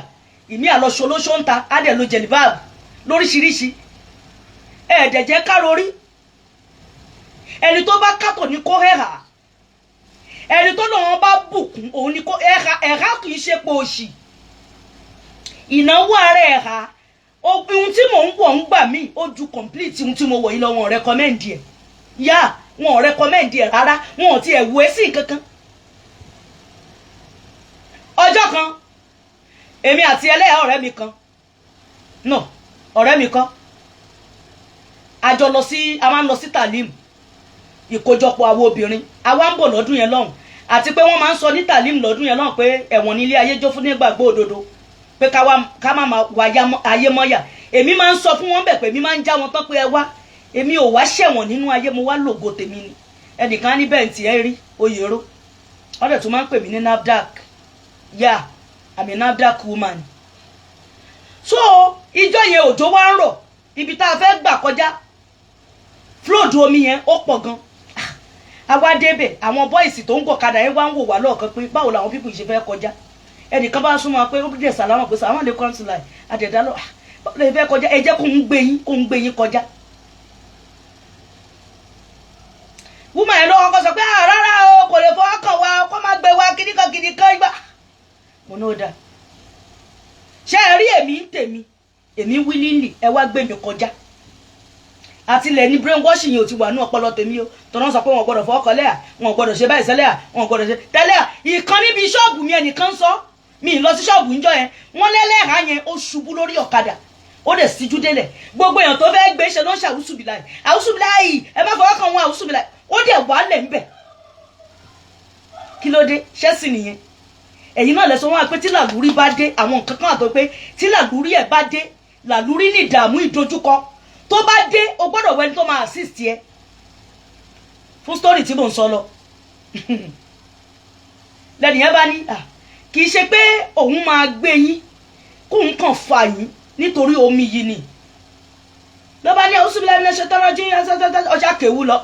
ìmí àlọ́ṣọ olóṣó ń ta á dẹ̀ lo jẹ̀lìbáàbù lóríṣiríṣi ẹ̀ẹ́dẹ̀jẹ̀ károrí ẹni tó bá kátó ní kó hẹ́hà ẹni tó lọ́wọ́ bá bùkún òun ni kó ẹ̀há kì í ṣe pé òṣì ìnáwó ara ẹ̀há ohun tí mò ń wọ̀ ń gbà mí ó ju complete ohun tí mo wọ̀ yìí lọ wọn ò rẹ́kọ́mẹ́ǹdì ẹ̀ yá wọn ò rẹ́kọ́mẹ́ǹdì ẹ̀ rárá wọn ò tiẹ̀ wé sí kankan. ọjọ́ kan èmi àti ẹlẹ́yà ọ̀rẹ́ mi kan no ọ̀rẹ́ mi kan a máa ń lọ sí tàlímù ìkójọpọ̀ àwọn obìnrin àwa ń bọ̀ lọ́dún yẹn lọ́hùn àti pé wọ́n máa ń sọ ní tàlímù lọ́dún yẹn lọ́hùn pé ẹ̀wọ̀n nílé ayé jó fún nígbàgbọ́ òdodo pé ká má máa wà ayé mọ́yà èmi máa ń sọ fún wọn bẹ̀ pé èmi máa ń já wọn tán pé ẹ wá èmi ò wá ṣẹ̀wọ̀n nínú ayé mo wá lògo tèmi ni ẹnìkan ní bẹ́ẹ̀ tí ẹ rí oyèrò wọ́n dẹ̀ tún máa ń pè mí ní NAFDAC yeah I'm a NAFDAC woman. So ìjọ yẹn òjò wá ń rọ̀ ibi tá a fẹ́ gbà kọjá flood omi yẹn ó pọ̀ gan àwa débẹ̀ àwọn bọ́ìsì tó ń gọ̀kadà yẹn wá ń wò wá lọ́ọ̀kan pé báwo làwọn pípù ṣe fẹ́ kọjá ẹnìkan bá súnmọ́ pé ó dẹ̀ sàlámà pé sàwọn lè kọ́ńtì láì àdẹ̀dá lọ lè fẹ́ kọjá ẹ jẹ́ kó ń gbé yín kọjá. wúmọ̀ yẹn lọ́wọ́ kọ́ sọ pé rárá o kò lè fọwọ́ kàn wá kó má gbé wá kíníkan gbà mo ní ó dà ṣé ẹ rí èmi ń tèmi èmi willingly ẹ wá gbé mi kọjá àtìlẹ̀ ní brainwashing yìí ò ti wà ní ọpọlọ tèmi o tọ́nà sọ pé wọn gbọ́dọ̀ fọwọ́ kọ lẹ́yà wọn gbọ́dọ̀ ṣe báyìí sẹ́lẹ̀yà wọn gbọ́dọ̀ ṣe tẹ́lẹ̀yà ìkan níbi ṣọ́ọ̀bù mi ẹnìkan sọ mi lọ sí ṣọ́ọ̀bù ńjọ́ yẹn wọ́n lẹ́lẹ́hà yẹn ó ṣubú lórí ọ̀kadà ó dẹ̀ síjú délẹ̀ gbogbo èèyàn tó fẹ́ gbé ṣe ló ń ṣe àwùsùbìláì ẹ má fọwọ́ kan wọn àwùsùbìláì ó dẹ̀ wálẹ̀ ńbẹ̀ kí ló dé ṣẹ́sì nìyẹn ẹ̀yin náà lẹ́sọ wọn pé tí làlúrí bá dé àwọn nǹkan kan àtọ́ pé tí làlúrí ẹ̀ bá dé làlúrí ní ìdààmú ìdojúkọ tó bá dé o gbọ́dọ̀ wẹni tó máa assist ẹ fún story tí mò ń sọ lọ lẹ́nìyẹn bá ní kì í ṣe pé òun máa gbé yín kóun kàn fà yín nítorí omi yìí ni ló bá ní ọ̀sùnbílẹ̀ mi ṣe tọ́rọ jí ọjà kéwú lọ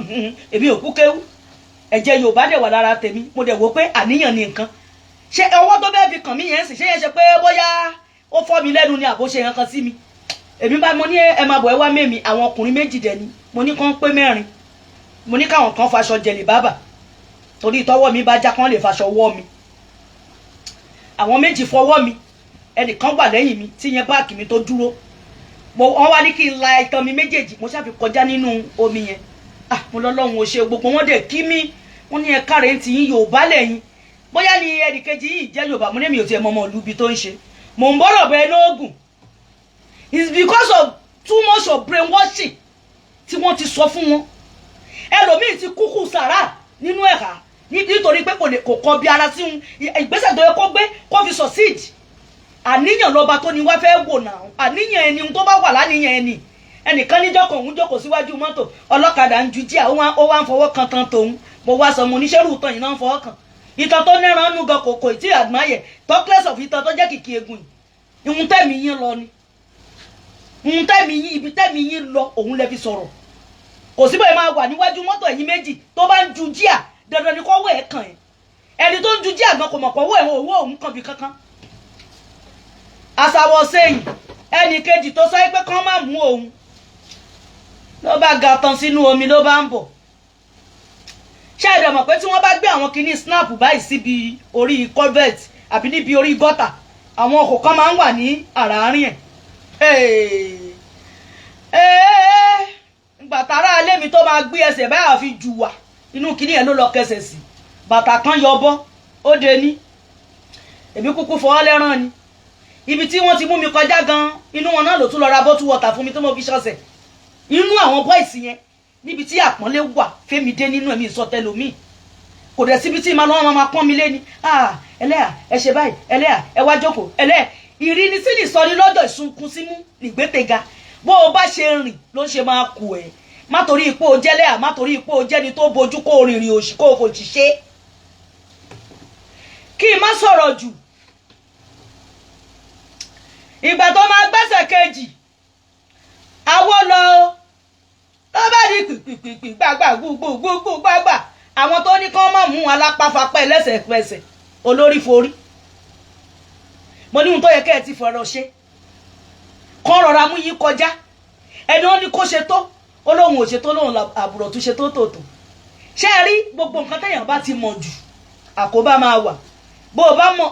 èmi ò kú kéwú ẹ̀jẹ̀ Yorùbá dẹ̀ wà lára tèmi mo dẹ̀ wò pé àníyàn ni nǹkan ṣé ọwọ́ tó bẹ́ẹ̀ fi kàn mí yẹn sì ṣé yẹn ṣe pé bóyá ó fọ́ mi lẹ́nu ni àbó ṣe yẹn kan sí mi èmi bá mo ní ẹ máa bọ̀ ẹ wá mẹ́mi àwọn ọkùnrin méjì dẹ̀ ni mo ní kán pé mẹ́rin mo ní káwọn kan faṣọ jẹ̀lì bábà torí tọwọ́ mi bá já kán lè faṣọ wọ́ mi àwọn méjì fọwọ́ mi ẹnìkan wà lẹ́yìn mi tí yẹn báàkì mi tó dúró wọ́n wá ní kí n la itan mi méjèèjì mo ṣàfi kọjá nínú omi yẹn mo lọ́lọ́run ò ṣe gbogbo wọn dẹ̀ kí mi wọ́n ní ẹ káre ń ti yín Yorùbá lẹ́yìn bóyá ni ẹnìkejì yìí jẹ́ Yorùbá mo ní mi ò tiẹ̀ mọ ọmọ ìlú ibi tó ń ṣe mò ń bọ́rọ̀ bẹ́ẹ̀ lóògùn it's because of too much of brainwashing tí wọ́n ti sọ fún wọn ẹlòmíì ti kúkú sàrà nínú ẹ̀ka nítorí pé kò kọ bí ara sí ìgbésẹ̀ tó yẹ kó gbé kó fi succeed àníyàn lọ́ba tó ní wá fẹ́ wò náà àníyàn ẹni tó bá wà láníyàn ẹni ẹnìkan níjọ́ kan òun jókòó síwájú mọ́tò ọlọ́kadà ń ju díà ó wá ń fọwọ́ kan tan tòun mo wá sọ mo níṣẹ́rù tán yìí náà ń fọwọ́ kan ìtàn tó nẹ́ran nú gan kòkò tí àdmáyẹ talkless of ìtàn tó jẹ́ kìkì egun yìí ìhun tẹ́mi yín lọ ni ìhun tẹ́mi yín ibi tẹ́mi yín lọ òun lẹ fi sọ̀rọ̀ kò síbẹ̀ máa wà níwájú mọ́tò ẹ̀yìn méjì tó bá ń ju díà dandan ni kọ́wọ́ ẹ̀ kàn ẹ́ ẹni tó ń ju díà gan kò mọ̀ pọ̀wọ́ ẹ̀ owó òun kàn bí kankan àṣàwọ̀ sẹ́yìn ẹnì kejì tó sọ pé kán má mú òun ló bá ga tán sínú omi ló bá ń bọ̀ ṣé ẹ̀dọ̀ mọ̀ pé tí wọ́n bá gbé àwọn kinní snap báyìí síbi orí culvert àbí níbi orí gọ́tà àwọn ọkọ̀ kan máa ń wà ní àràárín ẹ̀ gbàtàrà alẹ́ mi tó máa gbé ẹsẹ̀ báyà fi jù wà inú kinní yẹn ló lọ kẹsẹ̀ sí bàtà kan yọbọ́ ó de ní èmi kúkú fọwọ́ lẹ́rán ni ibi tí wọ́n ti mú mi kọjá gan inú wọn náà ló tún lọ ra bottle water fún mi tó mo fi ṣọ̀sẹ̀ inú àwọn boys yẹn níbi tí àpọ́nlé wà fẹ́mi dé nínú ẹ̀mí ìsọtẹ́lómi kò dẹ̀ síbi tí màá lọ́wọ́ máa pọ́n mi lé ni ẹlẹ́yà ẹ ṣe báyìí ẹlẹ́yà ẹ wá jókòó ẹlẹ́yà ìrínisí nìsọ ni lọ́jọ́ ìsunkun símú nìgbẹ́tẹ̀ga bó o bá ṣe rìn ló ṣe máa kù ẹ́ má torí ipò jẹ́lẹ́yà má torí ipò jẹ́ni tó bojú kó rìnrìn òṣì kó kò ṣiṣẹ́ kí n má sọ̀rọ̀ jù ìgbà tó máa gbẹ́sẹ̀ kejì àwọ̀ lọ tó bá di pìpìpì gbàgbà gbogbo gbàgbà àwọn tó ní kán mọ̀ mú alápáfapẹ́ lẹ́sẹ̀pẹsẹ̀ olórí forí mo ní ohun tó yẹ kẹ́ ẹ ti fọ̀rọ̀ ṣe kán rọra mú yín kọjá ẹni wọn ní kó ṣe tó ó lóun ò ṣe tó lóun àbùrọ̀ tó ṣe tó tòótọ́ ṣé ẹ rí gbogbo nǹkan téèyàn bá ti mọ̀ jù àkóbá máa wà bó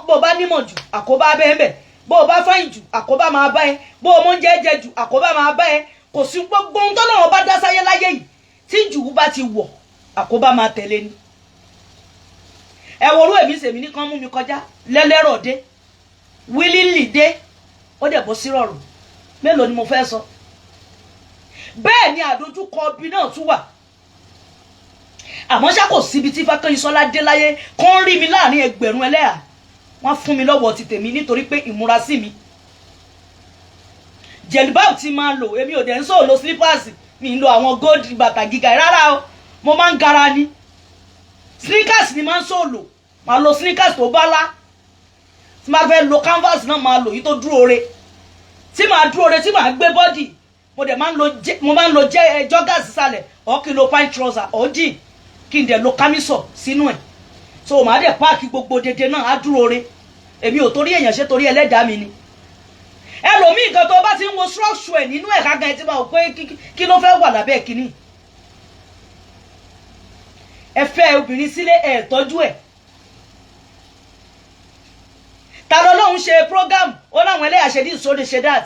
o bá nímọ̀ jù àkóbá bẹ́ẹ̀ bó o bá fáyìn jù àkóbá máa bá ẹ bó o mọ̀ ń jẹ jù àkóbá máa bá ẹ kò sí gbogbo ohun tó lọ́wọ́ bá dá sáyé láyé yìí tí jù bá ti wọ̀ àkóbá máa tẹ̀lé ni ẹ worú èmi sèmi ní kán mú mi kọjá lẹ́lẹ́rọ̀ dé wílílì dé ó dẹ̀ bọ́ sí rọrùn mélòó ni mo fẹ́ sọ bẹ́ẹ̀ ni àdójúkọ ibi náà tún wà àmọ́ ṣá kò síbi tí Fákẹ́yìnsọ́lá dé láyé kán rí mi láàrin ẹgbẹ̀rún ẹlẹ́yà wọ́n fún mi lọ́wọ́ ti tèmi nítorí pé ìmúra sí mi jẹ̀lúbáàbù tí máa lò èmi ò dẹ̀ ń sọ̀rọ̀ lo slippers mi ń lo àwọn gold bàtà gíga rárá o mo máa ń gara ni sneakers ni máa ń sọ̀rọ̀ máa lo sneakers tó bá lá tí máa fẹ́ lo canvas náà máa lò yìí tó dúró re tí máa dúró re tí máa gbé bọ́dì mo dẹ̀ máa ń lo joggers sísàlẹ̀ ọ̀ kí n lo pine trouser ọ̀ jean kí n dẹ̀ lo camisole sínú ẹ̀ so màá dẹ̀ páàkì gbogbo dédé náà á dúró re èmi ò torí èèyàn ṣe torí ẹlẹ́dàá mi ni ẹlòmíì nǹkan tó bá ti ń wo structure ẹ̀ nínú ẹ̀ka gan ẹ̀ tí máa wò pé kí ló fẹ́ wà lábẹ́ kínní ẹ fẹ́ obìnrin sílé ẹ̀ tọ́jú ẹ̀ ta lọ́lọ́run ṣe program ó láwọn ẹlẹ́yà ṣe this so they ṣe that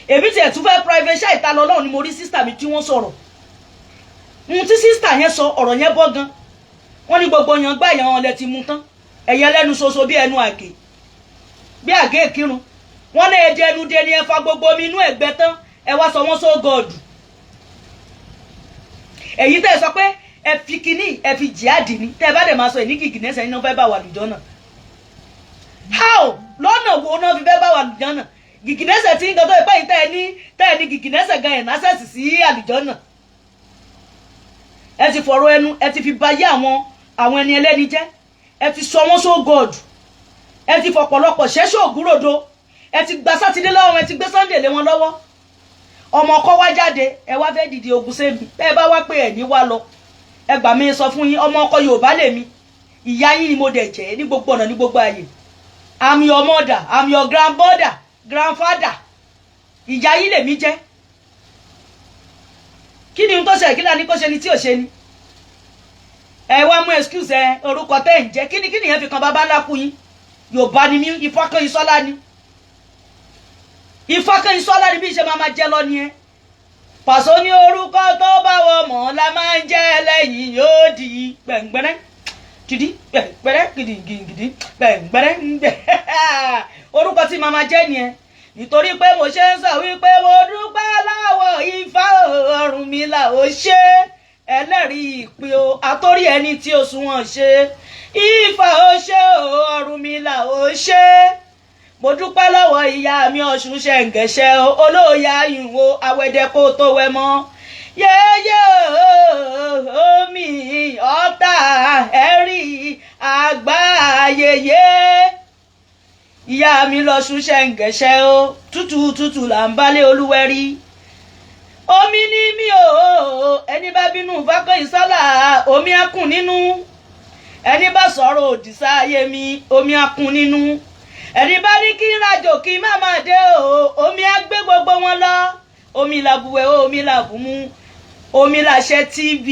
èmi tiẹ̀ tún fẹ́ private ṣáà ìta lọ́lọ́run ni mo rí sísítà mi tí wọ́n sọ̀rọ̀ ohun tí sísítà yẹn sọ ọ̀rọ̀ yẹn bọ́ gan wọ́n ní gbogbo yan gbá yan ọ̀lẹ́ ti mú tán ẹ̀yẹ lẹ́nu ṣoṣo bí ẹnu àgè bí àgé ìkírun wọ́n ní èdè ẹnu dé ní ẹ fa gbogbo omi inú ẹ̀gbẹ́ tán ẹ wá sọ wọ́n só gọ̀ọ̀dù èyí tẹ́ ẹ sọ pé ẹ fi kíní ẹ fi jihad ní tẹ́ ẹ bá dẹ̀ máa sọ ẹ̀ ní kìkì nẹ́sẹ̀ iná fẹ́ bá wà lùjọ́ náà how lọ́nà wo náà fi fẹ́ bá wà lùjọ́ náà kìkì nẹ́sẹ̀ tí ń gbọdọ̀ ìpẹ́ yìí tẹ́ ẹ ní kìkì nẹ́sẹ̀ gan ẹ̀ násẹ̀sì sí àlùjọ́ náà ẹ ti fọ̀rọ̀ ẹnu ẹ ti fi ba yé àwọn ẹni ẹlẹ́ni jẹ́ ẹ ti sọ wọ́n só gọ̀ọ̀dù ẹ ti fọ̀pọ̀lọpọ̀ ṣẹ́ṣọ́ ògúròdo ẹ ti gba sátidé lọ́wọ́ ẹ ti gbé sunday lé wọn lọ́wọ́ ọmọ ọkọ wá jáde ẹ wá fẹ́ dìde ogun sẹ́mi bẹ́ẹ̀ bá wá pé ẹ̀ ní wá lọ ẹ gbà mí sọ fún yín ọmọ ọkọ Yorùbá lèmi ìyá yín ni mo dẹ̀ jẹ́ ní gbogbo ọ̀nà ní gbogbo ààyè I'm your mother I'm your grandfather ìyá yín lèmi jẹ́ kí ni n tó ṣe kí lani kó ṣe ni tí ò ṣe ni ẹ wá mú excuse ẹ orúkọ tẹ́ ń jẹ́ kí ni yẹn fi kan bàbá ńlá kú yín Yorùbá ni mí Fákẹ́yìnsọ́lá ni Fákẹ́yìnsọ́lá ni bí ṣe máa jẹ́ lọ ni ẹ Pàṣọ ní orúkọ tó bá wọ mọ̀ la máa ń jẹ́ lẹ́yìn yóò di gbẹ̀ngbẹ̀rẹ́ kìdí gbẹ̀ngbẹ̀rẹ́ gidigidi gbẹ̀ngbẹ̀rẹ́ orúkọ tí màmá jẹ́ ni ẹ nítorí pé mo ṣe ń sọ wípé mo dúpẹ́ lọ́wọ́ Ifá Ọ̀rúnmìlà ó ṣe ẹlẹ́rìí ìpè o àtórí ẹni tí ó sunwọ̀n ṣe Ifá ó ṣe Ọ̀rúnmìlà ó ṣe mo dúpẹ́ lọ́wọ́ ìyá mi Ọ̀ṣun ṣẹ̀ǹgẹ̀ṣẹ̀ olóòyà ìwò awẹ́dẹ́ kó tó wẹ mọ́ yéyé omi ọ̀tá ẹ̀rí àgbáyéyé ìyá mi lọ́ṣun ṣẹ̀ǹgẹ̀ṣẹ̀ o tútù là ń bálé olúwẹ̀rí omi ní mi o ẹni bá bínú Fákẹ́yìnsọ́lá omi á kùn nínú ẹni bá sọ̀rọ̀ òdì sáyé mi omi á kùn nínú ẹni bá ní kí n rajò kí má máa dé o omi á gbé gbogbo wọn lọ omi làbùwẹ̀ omi làbùmú omi làṣẹ TV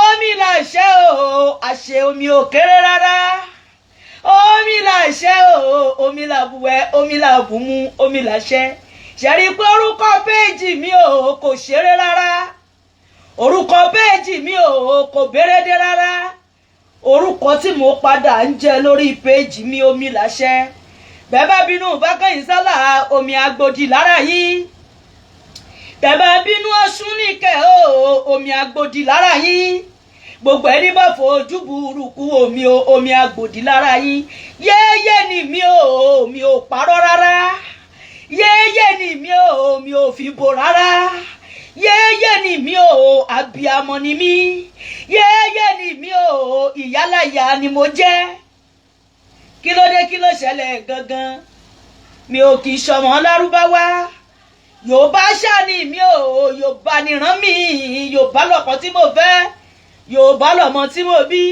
omi làṣẹ o àṣẹ omi ò kéré rárá omi làṣẹ o omi làbùwẹ̀ omi làbùmú omi làṣẹ ṣẹ̀rí pé orúkọ péèjì mi ò kò ṣeré rárá orúkọ péèjì mi ò kò bérédé rárá orúkọ tí mo padà ń jẹ lórí péèjì mi omi làṣẹ bẹ́ẹ̀ bá bínú Fákẹ́yìnsọ́lá omi agbòdì lára yín bẹ́ẹ̀ bá bínú Ọ̀ṣúnìkẹ́ o omi agbòdì lára yín gbogbo ẹni bá fojú burúkú omi agbòdì lára yín yéyé ni mi ò parọ́ rárá yéyé ni mi ò fi bò rárá yéyé ni mi abiyamọ ni mi yéyé ni mi ìyálàyà ni mo jẹ́ kí ló dé kí ló ṣẹlẹ̀ gangan mi ò kì í ṣọmọ Lárúbáwá Yorùbá ṣáni mi Yorùbá nìran mi Yorùbá lọkọ tí mo fẹ́ Yorùbá lọmọ tí mo bí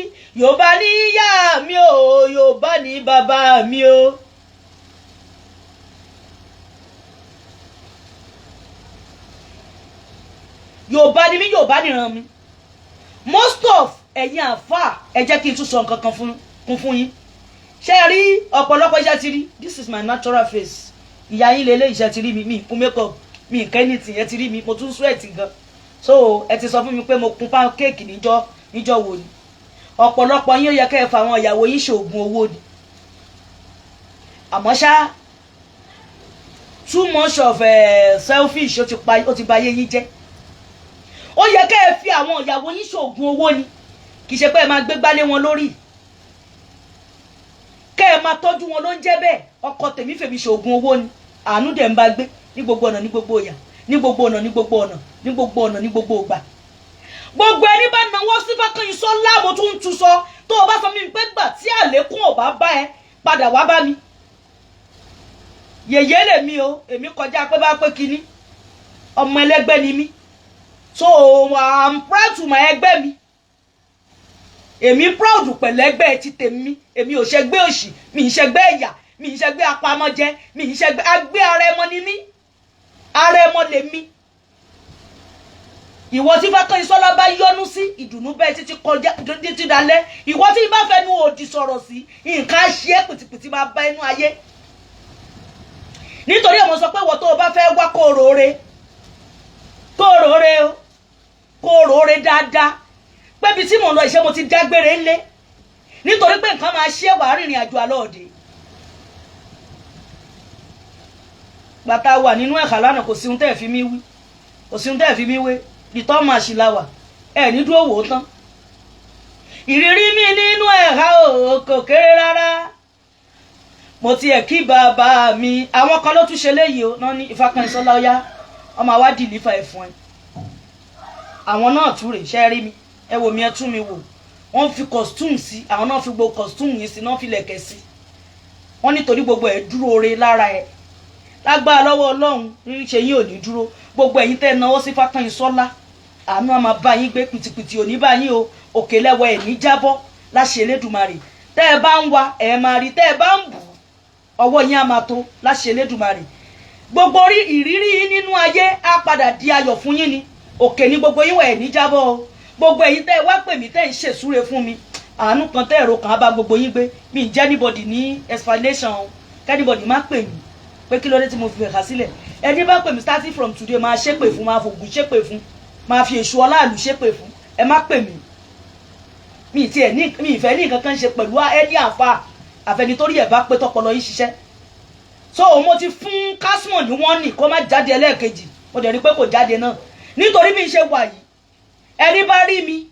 Yorùbá ní ìyá mi Yorùbá ní bàbá mi Yorùbá ni mí, Yorùbá nìran mi. Most of ẹ̀yin àfà ẹ jẹ́ kí n tún sọ nǹkan kan fún yín. Ṣé rí ọ̀pọ̀lọpọ̀ iṣẹ́ ti rí, this is my natural face. Ìyá yín lélẹ̀ iṣẹ́ ti rí mi kún makeup mi kẹ́ ní tìyẹn ti rí mi mo tún sweat gan. So ẹ ti sọ fún mi pé mo kun pancake níjọ́ wo ni. Ọ̀pọ̀lọpọ̀ yín ó yẹ kẹ́ ẹ fa àwọn ìyàwó yín ṣoògùn owó ni. Àmọ́ ṣá too much of selfish ó ti bà ayé yín jẹ́. Ó yẹ kẹ́ ẹ fi àwọn ìyàwó yín ṣoògùn owó ni, kì í ṣe pé ẹ máa gbé gbálé wọn lórí, kẹ́ ẹ máa tọ́jú wọn ló ń jẹ́ bẹ́ẹ̀. Ọkọ tèmi fèmi ṣoògùn owó ni, àánú dẹ̀ ń bá gbé ní gbogbo ọ̀nà ní gbogbo ìyà ní gbogbo ọ̀nà ní gbogbo ọ̀nà ní gbogbo ọ̀nà ní gbogbo ìgbà. Gbogbo ẹni bá náwó sí Fákànyìnsọ́lá mo tún ń tu sọ, tó o bá sọ mí pé gbà tí àlékún ò bá bá ẹ padà wá bá mi. Yèyé lèmi o, èmi kọjá pé bá pé kinní, ọmọ ẹlẹ́gbẹ́ ni mí, so I'm proud to my ẹgbẹ́ mi. Èmi proud pẹ̀lú ẹgbẹ́ ti tèmi, èmi ò ṣẹgbẹ́ òṣì, mi ì ṣẹgbẹ́ ẹ̀yà, mi ì ṣẹgbẹ́ apamọ́jẹ, mi ì ṣẹgbẹ́ agbé ara ẹmọ ni mí, ara ẹmọ lèmi. Ìwọ tí Fákànyìnsọ́lá bá yọ́nú sí ìdùnnú bẹ́ẹ̀ títí kọjá títí dalẹ́, ìwọ tí bá fẹnu òdì sọ̀rọ̀ sí nǹkan ṣe é pìtìpìtì máa bá inú ayé. Nítorí àwọn sọ pé ìwọ tó o bá fẹ́ wá kó rore o, kó rore dáadáa, pé bí tí mò ń lọ ìṣe mo ti dágbére ńlé, nítorí pé nǹkan máa ṣe wàá rìnrìn àjò àlọ́ọ̀dẹ. Gbàtà wà nínú ẹ̀ka lánàá kò sí ohun tẹ́ ẹ̀ fi mí wí, kò sí ohun tẹ́ ẹ̀ fi mí wé, ìtọ́ máa ṣì la wà ẹ̀ ní dúró wò ó tán. Ìrírí mi nínú ẹ̀ka kò kéré rárá, mo tiẹ̀ kí bàbá mi. Àwọn kan ló tún ṣe léyìí o, náà ní Fákànyìnsọ́lá ọ̀yá ọmọ àwa dìlífà ẹ̀ fún ẹ. Àwọn náà tún rè ṣẹ́ rí mi, ẹ wò mí ẹ tún mi wò, wọ́n fi costume sí, àwọn náà fi gbogbo costume yìí sí, náà fi lẹ̀kẹ̀ sí, wọ́n nítorí gbogbo ẹ̀ dúró re lára ẹ̀. Lágbára lọ́wọ́ Ọlọ́run ṣe yín ò ní dúró. Gbogbo ẹ̀yin tẹ́ ẹ náwó sí Fákànyìnsọ́lá, àánú á máa bá yín gbé, pìtìpìtì ò ní bá yín o, òkè lẹ́wọ̀ ẹ̀ ní jábọ́ láṣẹ Elédùmarè. Tẹ́ ẹ bá ń wa ẹ̀ máa rí, tẹ́ ẹ bá ń bù ọwọ́ yín á máa tó láṣẹ Elédùmarè. Gbogbo ìrírí yín nínú ayé á padà di ayọ̀ fún yín ni, òkè ní gbogbo yín wà ẹ̀ ní jábọ́ o. Gbogbo ẹ̀yin tẹ́ ẹ wá pè mí tẹ́ ẹ ń ṣèsúre fún mi, àánú kan tẹ́ ẹ̀rọ kan á bá gbogbo yín gbé. Mi ì jẹ́ anybody ní explanation o, kẹ́nibọ̀dì má pè mí pé kí ló dé tí mo fi ẹ̀ka sílẹ̀. Ẹni bá pè mí starting from today máa ṣépè fún, máa fògùn ṣépè fún, máa fi èṣù ọláàlú ṣépè fún. Ẹ má pè mí, mi ìfẹ́ ní nǹkan kan ṣe pẹ̀lú ẹni àfa àfẹnitórí ẹ̀ bá pé tọpọlọ yín ṣiṣẹ́. So mo ti fún Kasmon ní wọ́n ní kó má jáde ẹlẹ́ẹ̀kejì, mo dẹ̀ rí pé kò jáde náà, nítorí bí n ṣe wà yìí ẹni bá rí mi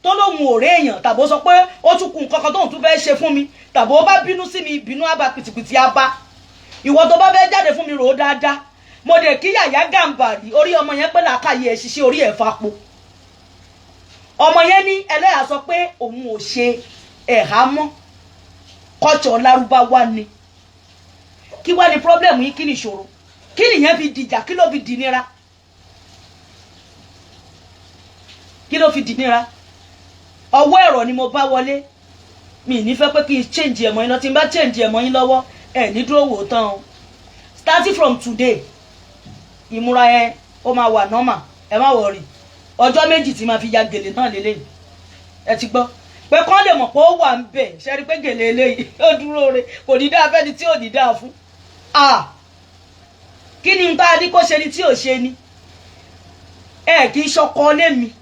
tó lóhun òré èèyàn tàbí ó sọ pé ó tún kù nǹkan kan tóun tún fẹ́ ṣe fún mi, tàbí ó bá bínú sí mi, ìbínú á bá pìtìpìtì á bá. Ìwọ tó bá fẹ́ jáde fún mi rò ó dáadáa. Mo dẹ̀ kí Yàyà Gàmbàrí, orí ọmọ yẹn pé làákàyè ẹ̀ ṣiṣẹ́, orí ẹ̀ fapo. Ọmọ yẹn ní ẹlẹ́yà sọ pé òun ò ṣe ẹ̀há mọ́, kọ́ṣọ́ Lárúbáwá ni. Kí wá ní problem yín, kí ni ìṣòro, kí nìyẹn fi dìjà, kí ló fi dìnira, kí ló fi dìnira. Ọwọ́ ẹ̀rọ ni mo bá wọlé, mi ní fẹ́ pé kí n change ẹ̀mọ́ yín lọ, tí n bá change ẹ̀mọ́ yín lọ́wọ́ ẹ̀ ní dúró wò tán o. Starting from today ìmúra yẹn ó máa wà normal, ẹ má worry. Ọjọ́ méjì tí máa fi ya gèlè náà lélẹ́yìn, ẹ ti gbọ́ pé kán lè mọ̀ pé ó wà ń bẹ̀. Ṣe rí pé gèlè eléyìí ó dúró re, kò ní dáa fẹ́ni tí ò ní dáa fún. Kí ni n tá ní kó ṣe ni tí ò ṣe ni, ẹ kì í ṣọkọ lé mi.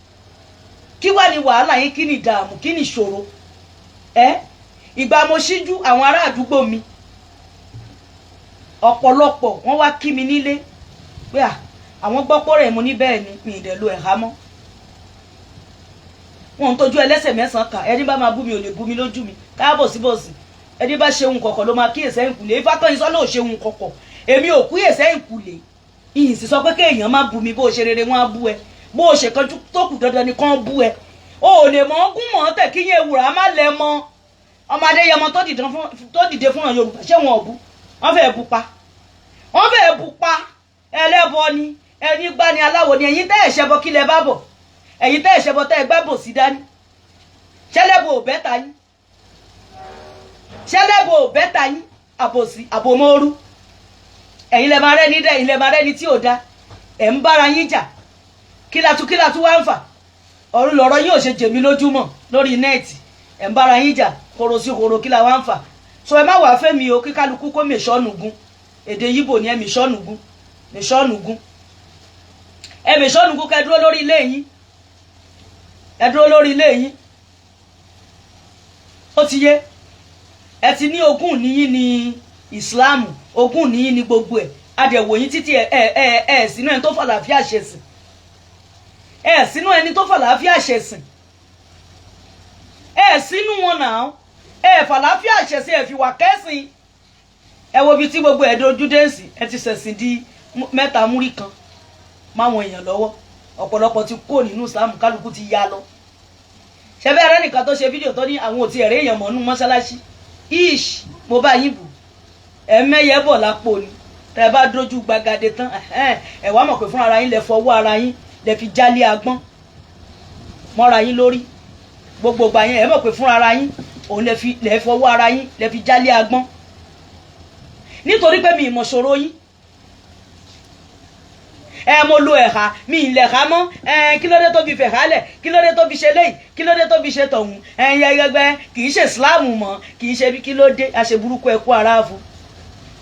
Kí wá ní wàhálà yín, kí ni ìdààmú, kí ni ìṣòro. Ìgbà mo ṣíjú àwọn ará àdúgbò mi ọ̀pọ̀lọpọ̀ wọ́n wá kí mi nílé pé àwọn gbọ́ pọ́rẹ̀ mo ní bẹ́ẹ̀ ni mi ìdẹ̀lú ẹ̀há mọ́. Wọ́n ń tọ́jú ẹlẹ́sẹ̀ mẹ́sàn-án kà, ẹni bá máa bú mi ò lè bú mi lójú mi, káàbọ̀ sí bọ̀sì. Ẹni bá ṣe ohun kọ̀kọ̀ ló máa kíyèsí ẹ̀yìnkùlé. Fákànyìnsọ́lá ò ṣe ohun kọ̀kọ̀, èmi ò kíyèsí ẹ̀yìnkùlé. Ìyìn sì sọ pé kéèyàn má bú mi, bó ṣe rere wọ́n á bú ẹ, bó ṣe kan tó kù dandan ni kán bú ẹ. O ò lè mọ̀ gún mọ̀ tẹ̀ kíyẹn ewùrà má lẹ mọ́. Ọmọ Adéyẹmọ tó dìde fún Yorùbá ṣé wọn ò bú, wọ́n fẹ́ẹ́ bú pa, wọ́n fẹ́ẹ́ bú pa. Ẹlẹ́bọ ni, ẹni gbá ni, aláwo ni. Ẹ̀yin tẹ́ ẹ̀ ṣẹbọ kí lẹ bá bọ̀, ẹ̀yin tẹ́ ẹ̀ ṣẹbọ tẹ́ ẹ gbá bò sí dání. Ṣẹlẹ́bọ ò bẹ́ta yín, ṣẹlẹ́bọ ò bẹ́ta yín, àbòsí àbòmọ́rú. Ẹ̀yin lẹ máa rẹ́ni dẹ́, ẹ̀yin lẹ máa rẹ́ni tí ò dá, ẹ̀ ń bára yín jà. kílàtú wá ń fà ọ̀run lọ̀rọ̀ yóò ṣe jèmi lójúmọ́ lórí nẹ́ẹ̀tì ẹ̀ ń bára yín jà koro sí koro kílà wá ń fà so ẹ má wàá fẹ́ mi o kí kálukú kó mèṣọ́nùgún èdè yíbò ni ẹ mèṣọ́nùgún ẹ mèṣọ́nùgún kẹ dúró lórí ilé yín ó ti yé ẹ ti ní ogún níyín ní ìsìláàmù ogún níyín ní gbogbo ẹ̀ adẹ̀wò yín títí ẹ sínú ẹni tó fàlàáfíà ṣẹ̀sìn ẹ sínú ẹni tó fàlàáfíà ṣẹ̀sìn ẹ sínú wọn náà ẹ fàlàáfíà ṣẹ̀sìn ẹ fi wà kẹ́sìn ẹ wo ibi tí gbogbo ẹ̀ dojú dé sí ẹ ti ṣẹ̀sìn di mẹ́ta múrí kan máwọn èèyàn lọ́wọ́ ọ̀pọ̀lọpọ̀ ti kó nínú ìsìláàmù kálukú ti yá lọ ṣẹbẹ́ ẹ̀rẹ́ nìkan tó ṣe fídíò tó ní àwọn òtí ẹ̀rẹ́ èèyàn mọ́nú mọ́ṣáláṣí mo bá yín bù ẹ̀mẹ́yẹ bọ̀ lápò ni tẹ́ bá dójú gbàgàdé tán ẹ wá mọ̀ pé fún ara yín lẹ fọwọ́ ara yín lẹ fi jálé agbọ́n mọ́ra yín lórí gbogbo gbà yẹn ẹ mọ̀ pé fún ara yín òun lẹ fọwọ́ ara yín lẹ fi jálé agbọ́n nítorí pé mi ìmọ̀ ṣòro yín mo lo ẹ̀ha mi ìlẹ̀ ẹ̀ha mọ́ kí ló dé tó fi fẹ̀ha lẹ̀ kí ló dé tó fi ṣe léyìí kí ló dé tó fi ṣe tọ̀hún yẹgbẹ́ kì í ṣe ìsìláàmù mọ́ kì í ṣe bí kí ló dé àṣẹ burúkú ẹ̀kú aráàfù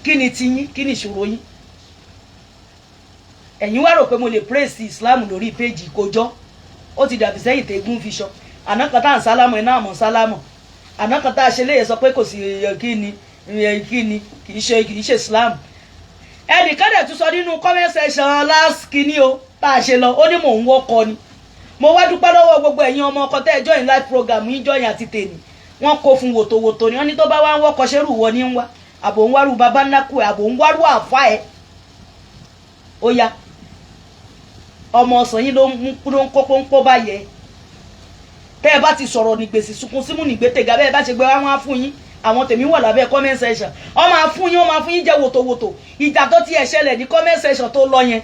kí ni tiyín kí ni ìṣòro yín ẹ̀yin wá rò pé mo lè praise ìsìláàmù lórí péjì kójọ́ ó ti dàbí sẹ́yìn tẹ́gùn fi ṣọ àná kan tá à ń sálámọ̀ ẹ̀ náà mọ̀ sálámọ̀ àná kan tá a ṣe léyè sọ pé kò sí kí ni kì í ṣe ìsìláàmù ẹnìkan dẹ̀ tún sọ nínú comment section last kìíní o tá a ṣe lọ ó ní mò ń wọ́kọ ni mo wá dúpẹ́ lọ́wọ́ gbogbo ẹ̀yin ọmọ ọkọ tẹ́ ẹ join live program yín join àti tèmi wọ́n kó fún wòtòwòtò ni wọ́n ní tó bá wá ń wọ́kọ ṣerú wọ ní ń wá àbò ń wárú baba ńláku ẹ̀ àbò ń wárú àfa ẹ̀ ó yá ọmọ ọ̀sán yín ló ń kó pọ́npọ́ báyẹ̀ tẹ́ ẹ bá ti sọ̀rọ̀ ní gbèsè sunkún símú ní gbẹ́tẹ̀gà bẹ́ẹ̀ bá ṣe gbé wá fún yín àwọn tèmi wà lábẹ́ comment section ó máa fún yín jẹ́ wòtòwòtò ìjà tó ti ẹ̀ ṣẹlẹ̀ ní comment section tó lọ yẹn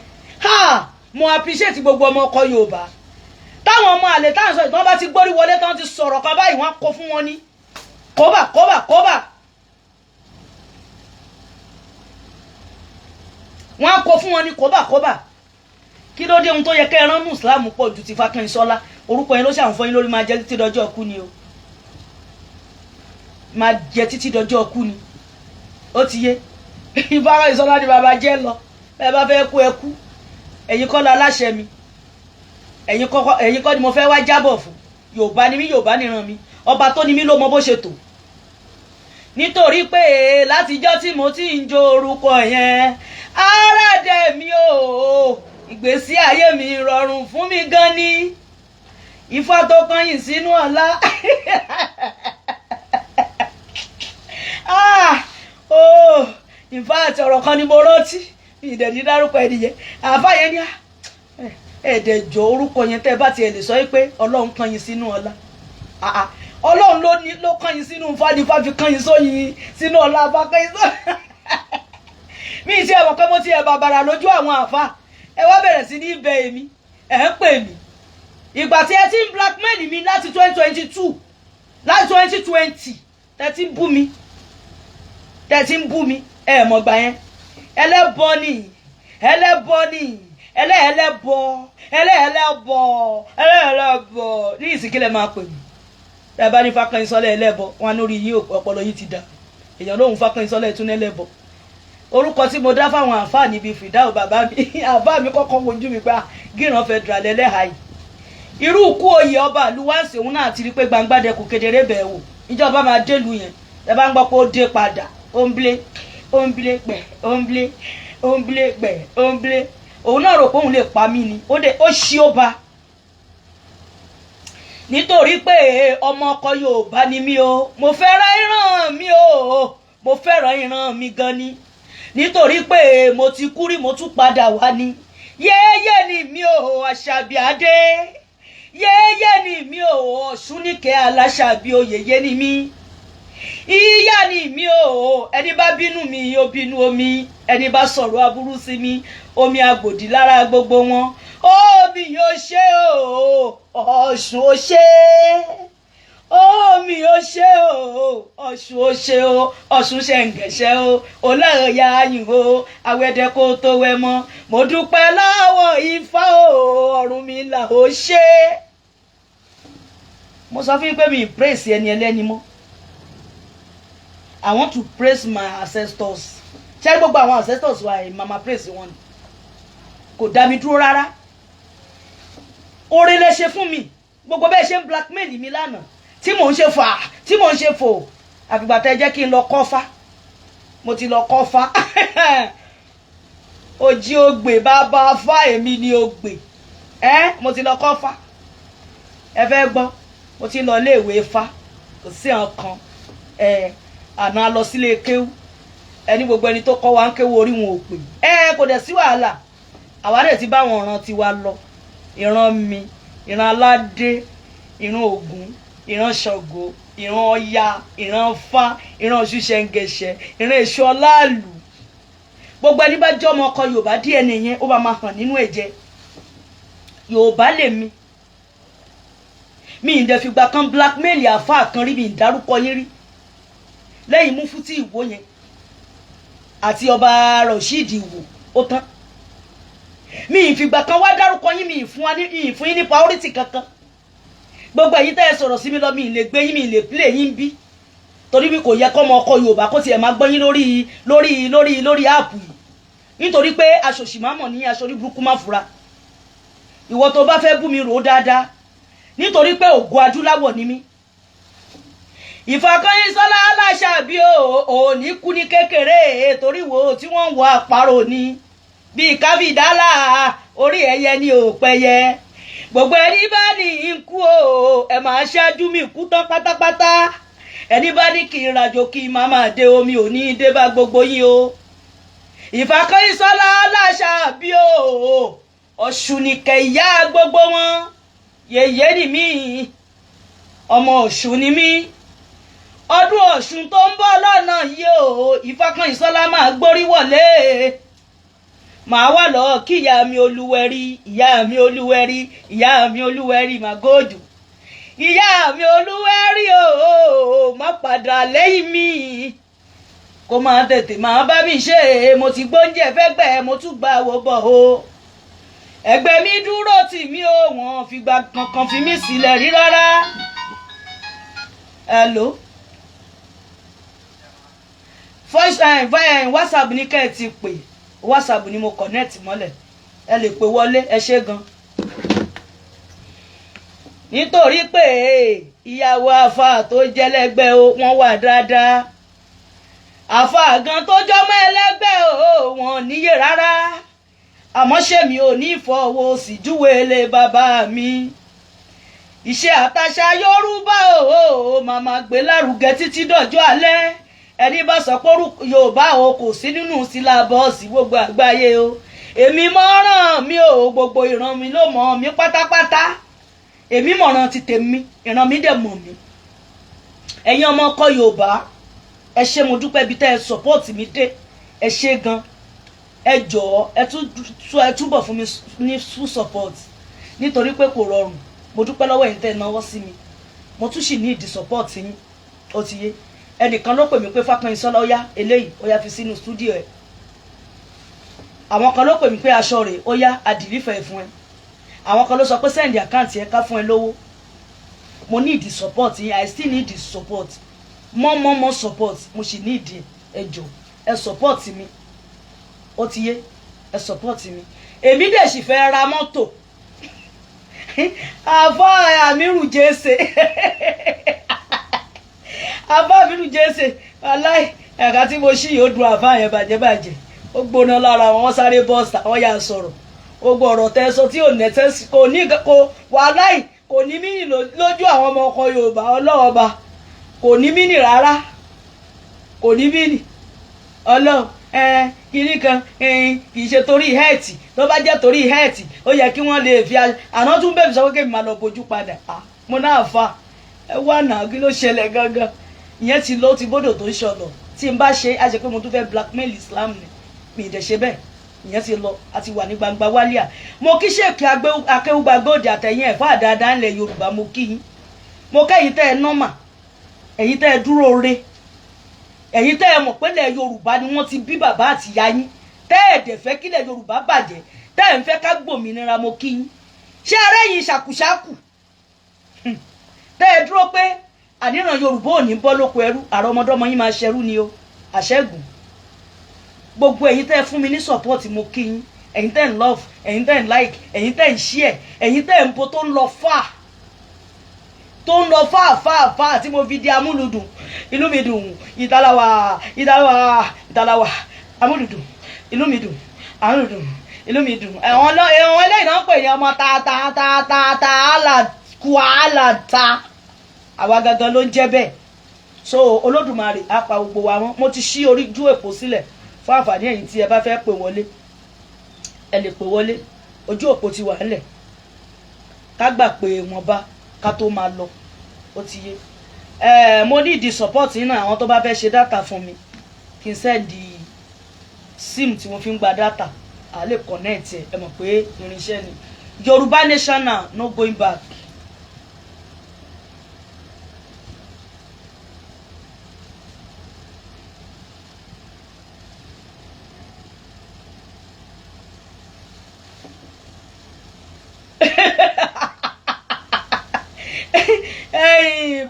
mo appreciate gbogbo ọmọ ọkọ Yorùbá táwọn ọmọ àlè táwọn sọ ìtàn bá ti gbórí wọlé tán ti sọ̀rọ̀ kan báyìí wọ́n kó fún wọn ní kóbà wọ́n kó fún wọn ní kóbà kí ló dé ohun tó yẹ kẹ́ ẹ rán mùsùlùmí pọ̀ ju ti Fákànṣọ́lá orúkọ yẹn ló ṣàǹfọ́ yín lórí máa jẹ́ títí dọjọ́ ọkú ni o máa jẹ títí dọjọ́ ọkú ni ó ti yé Fákànṣọ́lá ni bàbá jẹ́ lọ bẹ́ẹ̀ bá fẹ́ kú ẹ kú ẹ̀yin kọ́ la láṣẹ mi ẹ̀yin kọ́ ni mo fẹ́ wá jábọ̀ fún Yorùbá ni mí Yorùbá nìran mi ọba tó ni mí ló mọ bó ṣe tò nítorí pé látijọ́ tí mo ti ń jó orúkọ yẹn ara dẹ̀ mi o ìgbésí ayé mi rọrùn fún mi gan ni Ifá tó kọyìn sínú ọ̀la Ifá àti ọ̀rọ̀ kan ni mo rántí ìdẹ̀dí dárúkọ ẹnìyẹn àbá yẹn ní ẹ̀ẹ́dẹ̀jọ orúkọ yẹn tẹ́ bá tiẹ̀ lè sọ pé Ọlọ́run kọyìn sínú ọ̀la Ọlọ́run ló kọyìn sínú Ifá ní Ifá fi kọyìn sóyin sínú ọ̀la bá kọyìn sóyin mi ṣe ẹ̀wọ̀n pé mo ti ẹ̀ bàbàrà lójú àwọn àfa ẹ wá bẹ̀rẹ̀ sí ní ibẹ̀ èmi ẹ̀ ń pè mí ìgbà tí ẹ ti ń blackmail mi láti 2022 láti 2020 tẹ́ ti ń bú mi ẹ mọ̀ gbà yẹn ẹlẹ́bọ ní ìsìnkílẹ̀ máa pè mí ẹ bá ní Fákànṣọ́lá ẹlẹ́bọ wọn lórí yín ọpọlọ yín ti dá èèyàn lóhun Fákànṣọ́lá ẹtún ẹlẹ́bọ orúkọ tí mo dá fáwọn àǹfààní níbi fìdáwò bàbá mi àbá mi kọ́kọ́ wojú mi pé Gíran Federal ẹlẹ́hàá yìí irú ikú oyè ọba àlùwáǹsì òun náà ti rí pé gbangba dẹkùn kedere bẹ̀ wò ìjọba máa délùú yẹn ẹ bá ń gbọ́ pé ó dé padà ó ń blé òun náà rò pé òun lè pa mí ni ó ṣí ó ba nítorí pé ọmọ ọkọ Yorùbá ni mí o mo fẹ́ràn ìran mi gan ni nítorí pé mo ti kú rí mo tún padà wá ní yéyé ni mi ò Àṣàbí Adé yéyé ni mi ò Ọ̀ṣúnìkẹ́ Aláṣàbí oyèyé ni mi ìyá ni mi ò ẹni bá bínú mi ó bínú omi ẹni bá sọ̀rọ̀ aburú sí mi omi agbòdì lára gbogbo wọn omi yóò ṣe o Ọ̀ṣun ó ṣe omi ó ṣe o Ọ̀ṣun ó ṣe o Ọ̀ṣun ṣẹ̀ǹgẹ̀ṣẹ̀ o ọlọ́ọ̀yà ayùn o awẹ́dẹ́ kó tó wẹ mọ́ mo dúpẹ́ lọ́wọ́ Ifá o ọ̀run mi Allah ó ṣe. Mo sọ fún yín pé mi praise ẹni ẹlẹ́ni mọ́. I want to praise my ancestors. Ṣé gbogbo àwọn ancestors wa ẹ̀ mama praise wọn ni? Kò dá mi dúró rárá. Oore lẹ ṣe fún mi. Gbogbo bẹ́ẹ̀ ṣe ń blackmail mi lánàá. Tí mò ń ṣe fà, tí mò ń ṣe fò. Àfìgbà tẹ́ jẹ́ kí n lọ kọ́fá. Mo ti lọ kọ́fá. Ojí ògbè bàbá fá èmi ni ògbè. Mo ti lọ kọ́fá. Ẹ fẹ́ gbọ́? Mo ti lọ iléèwé fá. Kò sí nǹkan. Àná lọ sílé kéwú. Ẹni gbogbo ẹni tó kọ́ wa ń kéwú orí wọn ò pè. Kò dẹ̀ sí wàhálà. Àwa dẹ̀ ti bá wọn ìran tiwa lọ. Ìran mi, ìran aládé, ìran Ògún, ìran Ṣàngó, ìran Ọya, ìran Fá, ìran Ṣúṣẹ̀ǹgẹ̀ṣẹ̀, ìran Èṣù Ọláàlú. Gbogbo ẹni bá jẹ́ ọmọ ọkọ Yorùbá DNA yẹn ó bá máa hàn nínú ẹ̀jẹ̀. Yorùbá lèmi. Mi ì dẹ̀ fìgbà kan blackmail àfáà kan rí, mi ì dárúkọ yín rí. Lẹ́yìn Múfútì Ìwó yẹn àti ọba Rasheed Ìwó ó tán. Mi ì fìgbà kan wá dárúkọ yín, mi ì fún yín ní priority kankan. Gbogbo ẹ̀yin tẹ́ ẹ sọ̀rọ̀ sí mi lọ, mi ì lè gbé yín, mi ì lè play yín bí. Torí bí kò yẹ kọ́ ọmọ ọkọ Yorùbá kó tiẹ̀ máa gbọ́ yín lórí áàpù yìí. Nítorí pé aṣòṣì máa mọ̀ ní aṣọ orí burúkú má fura. Ìwọ tó bá fẹ́ bú mi rò ó dáadáa. Nítorí pé ògo adúláwọ̀ ni mí. Ìfàkọ́yìnsọ́lá Aláṣàbí òní kú ní kékeré torí wo tí wọ́n ń wọ àparò ni. Bí káfíńdálà orí ẹyẹ ni ò pẹyẹ. Gbogbo ẹni bá ní ikú ẹ máa ṣáájú mi kú tán pátápátá. Ẹni bá ní kí n ràjò kí n máa dé omi ò ní dé bá gbogbo yín o. Ìfàkọ́yìnsọ́lá Aláṣàbí Ọ̀ṣun nìkẹ́ ìyá gbogbo wọn. Yèyé ni mí, ọmọ Ọ̀ṣun ni mí. Ọdún Ọ̀ṣun tó ń bọ̀ lọ́nà yìí Ìfàkọ́yìnsọ́lá máa gbórí wọlé. Màá wà lọ kí ìyá mi Olúwẹ̀rí, ìyá mi Olúwẹ̀rí, ìyá mi Olúwẹ̀rí Màgóòdù. Ìyá mi Olúwẹ̀rí má padà lẹ́yìn mi. Kó máa tètè máa bá mi ṣe, mo ti gbóúnjẹ fẹ́gbẹ́, mo tún gbà wò bọ̀ o. Ẹgbẹ́ mi dúró tì mí o, wọ́n fìgbà kankan fi mí sílẹ̀ rí rárá. Hello. WhatsApp ní kẹ́ ẹ ti pè. WhatsApp ni mo connect mọ́lẹ̀. Ẹ lè pè wọlé, ẹ ṣé gan. Nítorí pé ìyàwó àfáà tó jẹ́lẹ́gbẹ́ wọ́n wà dáadáa. Àfáà gan tó jọmọ́ ẹlẹ́gbẹ́ wọn níyè rárá. Àmọ́ ṣé mi ò ní fọwọ́ sí júwe lé bàbá mi. Ìṣe àtàṣà Yorùbá màmá gbé lárugẹ títí dọjọ́ alẹ́. Ẹni bá sọ pé Yorùbá kò sí nínú sílábọ̀sì gbogbo àgbáyé o. Èmi mọ̀ràn mi gbogbo ìran mi ló mọ̀ mí pátápátá. Èmi mọ̀ràn ti tèmi, ìran mi dẹ̀ mọ̀ mí. Ẹ̀yin ọmọ ọkọ Yorùbá, ẹ ṣé mo dúpẹ́ bí tẹ́ ẹ support mi dé. Ẹ ṣé gan. Ẹ jọ̀ọ́ ẹ túbọ̀ fún mi ní full support. Nítorí pé kò rọrùn. Mo dúpẹ́ lọ́wọ́ ẹ̀yin tẹ́ ẹ náwó sí mi. Mo tún sì ní ìdí support yín. Ó ti yé. Ẹnìkan ló pè mí pé Fákọ́yìnsọ́lá ó yá eléyìí ó yá fi sínú studio ẹ̀. Àwọn kan ló pè mí pé aṣọ rẹ̀ ó yá àdìrífẹ̀ fún ẹ. Àwọn kan ló sọ pé send account ẹ ká fún ẹ lówó. Mo need the support yín, I still need the support. More support. Mo sì need ẹ jọ̀ọ́ ẹ support mi. Ó ti yé, ẹ support mi. Èmi dẹ̀ sì fẹ́ ra mọ́tò. Àfáà Àmírù Jésè. Àfáà Àmírù Jésè. Wàláì ẹ̀ka tí mo ṣí yóò dùn àfáà yẹn bàjẹ́. Ó gbóná lára wọn sáré bọ́ọ̀sì àwọn yà sọ̀rọ̀. Ó gbọ́ ọ̀rọ̀ tẹ́ sọ tí ò nẹ́tẹ́sì kò wàláì kò ní mí lójú àwọn ọmọ ọkọ Yorùbá ọlọ́ọ̀ba. Kò ní mí nì rárá. Kò ní mí nì. Ọlọ́run kìíní kan kì í ṣe torí hẹ́ẹ̀tì. Tó bá jẹ́ torí hẹ́ẹ̀tì ó yẹ kí wọ́n lè fi àná tún bẹ̀rẹ̀ sọ pé kí n máa lọ bojú padà. Mo náà fà ẹ wà náà kí ló ṣẹlẹ̀ gangan. Ìyẹn ti lọ ti bódò tó ń ṣọlọ. Tí n bá ṣe á ṣe pé mo tún fẹ́ blackmail Islam ni. Mi ì dẹ̀ ṣe bẹ́ẹ̀. Ìyẹn ti lọ àti wà ní gbangba wálíà. Mo kí Ṣèkì Akéwùgbà Góòdì àtẹ̀yìn ẹ̀fọ́ àdáadáa ńlẹ̀ Yorùbá mo kí yín. Mo kẹ́yìn tẹ́ ẹ nọ́mà. Ẹ̀yin tẹ́ ẹ dúró re. Ẹ̀yin tẹ́ ẹ mọ̀ pé ilẹ̀ Yorùbá ni wọ́n ti bí bàbá àti ìyá yín. Tẹ́ ẹ dẹ̀ fẹ́ kílẹ̀ Yorùbá bàjẹ́. Tẹ́ ẹ ń fẹ́ ká gbòmìnira mo kí yín. ṣé ara yìí ṣàkùṣàkù tẹ́ ẹ dúró pé àníran Yorùbá ò ní bọ́ lóko ẹrú àrọmọdọ́mọ yín máa ṣẹrú ni o àṣẹ́gun gbogbo ẹ̀yin tẹ́ ẹ fún mi ní support mo kí yín ẹ̀yin tẹ́ ń love ẹ̀yin tẹ́ ń like ẹ̀yin tẹ́ ń share ẹ̀yin tẹ́ ń bo tó ń lọ fà tí mo fi di amúlùdùn inú mi dùn ìtàláwà amúlùdùn inú mi dùn amúlùdùn inú mi dùn ẹ̀wọ̀n eléyìí náà ń pè ní ọmọ àlàta àwa gangan ló ń jẹ́ bẹ́ẹ̀ so Olódùmarè á pa gbogbo wa mọ́ mo ti ṣí ojú èpò sílẹ̀ fún àǹfààní ẹ̀yin tí ẹ bá fẹ́ pè wọlé ẹ lè pè wọlé ojú òpó ti wà nílẹ̀ ká gbà pé wọ́n bá ká tó máa lọ ó ti yé mo ní ìdí support nínú àwọn tó bá fẹ́ ṣe data fún mi kí n sẹ́ndì sim tí mo fi ń gba data à lè connect ẹ mọ̀ pé irinṣẹ́ ni Yorùbá Nation now no going back.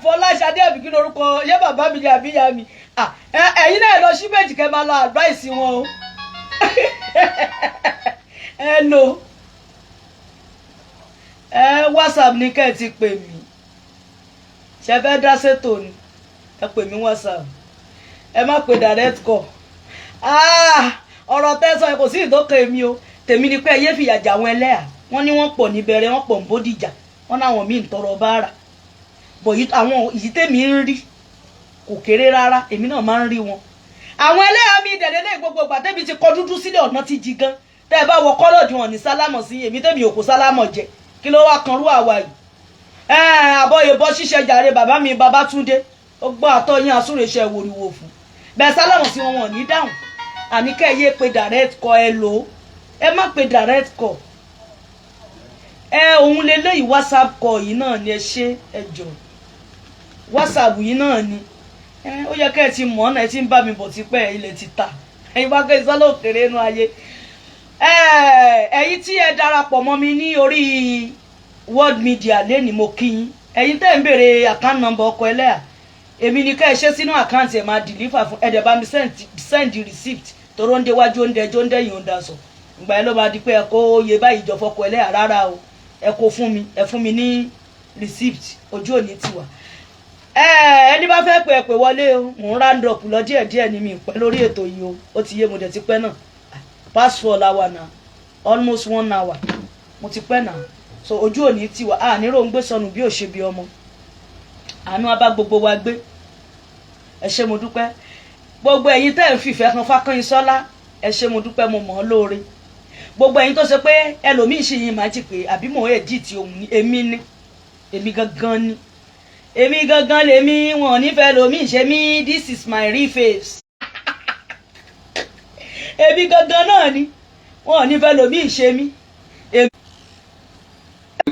Fọláṣadé àbíkí lórúkọ yẹ bàbá mi ni àbíyá mi ẹ̀yin náà lọ sí méjì kẹ́ máa lọ advice wọn o ẹ lò WhatsApp ní kẹ́ ẹ ti pè mí ṣe fẹ́ dá sétò ni ẹ pè mí WhatsApp ẹ má pè direct call ọ̀rọ̀ tẹ́sán kò sí ìdókè mi o tèmi ni pé ẹyẹ fìyà jà àwọn ẹlẹ́yà wọ́n ní wọ́n pọ̀ níbẹ̀rẹ̀ wọ́n pọ̀ ń Bódìjà wọ́n láwọn míì ń tọrọ báárà bọ̀ àwọn èyí tèmi ń rí kò kéré rárá èmi náà máa ń rí wọn. àwọn ẹlẹ́yà mi dẹ̀dẹ̀dẹ̀ gbogbo ìgbà tẹ́mi ti kọ dúdú sílẹ̀ ọ̀nà ti jí gan tẹ́ ẹ bá wọ kọ́lọ́ọ̀dù wọn ní sálámọ̀ sí èmi tẹ́mi ò kó sálámọ̀ jẹ kí ló wá kan rú àwa yìí. àbọ̀ ìbọn ṣíṣe jàre bàbá mi Babátúndé ó gbọ́ àtọ́ yín àsúrèṣẹ́ wòríwò fún bẹ́ẹ̀ sálámọ̀ sí wọn ní dáhùn àníkẹ́ yé pe direct call ẹ lò ó ẹ má pe direct call òun lélẹ́yìí WhatsApp call yìí náà ni ẹ ṣe ẹ jọ WhatsApp yìí náà ni ó yẹ kẹ́ ẹ ti mọ̀ ọ́nà ẹ ti ń bá mi bọ̀ tipẹ́ ilẹ̀ ti ta ẹ̀yin bá kẹ́ ẹ sọ́lọ́ òkèrè inú ayé ẹ̀yin tí ẹ darapọ̀ mọ́ mi ní orí world media lẹ́ni mo kí yín ẹ̀yin tẹ́ ń béèrè account number ọkọ̀ ẹlẹ́yà èmi ni kẹ́ ẹ ṣe sínú àkáǹtì ẹ̀ máa deliver fún ẹ̀dẹ̀ bá mi send receipt toró ń déwájú oúnjẹ ẹjọ́ ń dẹ̀yìn oúnjẹ sọ ìgbà yẹn ló máa di pé ẹ kó iye báyìí jọ fọkọ̀ ẹlẹ́yà rárá o ẹ kó fún mi ẹ fún mi ní receipt ojú òní tiwa ẹni bá fẹ́ pè é pè wọlé o mò ń round up lọ díẹ̀díẹ̀ ní mi pẹ́ lórí ètò yìí o ó ti yé mo dẹ̀ ti pẹ́ náà past 4 hours náà almost 1 hour mo ti pẹ́ náà so ojú òní tiwa nírò ń gbé sọnù bí ò ṣe bí ọmọ àánú abá gbogbo wa gbé ẹ ṣé mo dúpẹ́ gbogbo ẹ̀yin tẹ́ ń fìfẹ́ kan Fákànyìnsọ́lá ẹ ṣé mo dúpẹ́ mo mọ̀ ọ́ lóore gbogbo ẹ̀yin tó ṣe pé ẹlòmíì ṣì yín máa ti pè àbí mò ń edit òun ni èmi gangan ni èmi gangan lèmi wọn ò nífẹ̀ẹ́ lòmíì ṣe mí this is my real face èmi gangan náà ni wọn ò nífẹ̀ẹ́ lòmíì ṣe mí.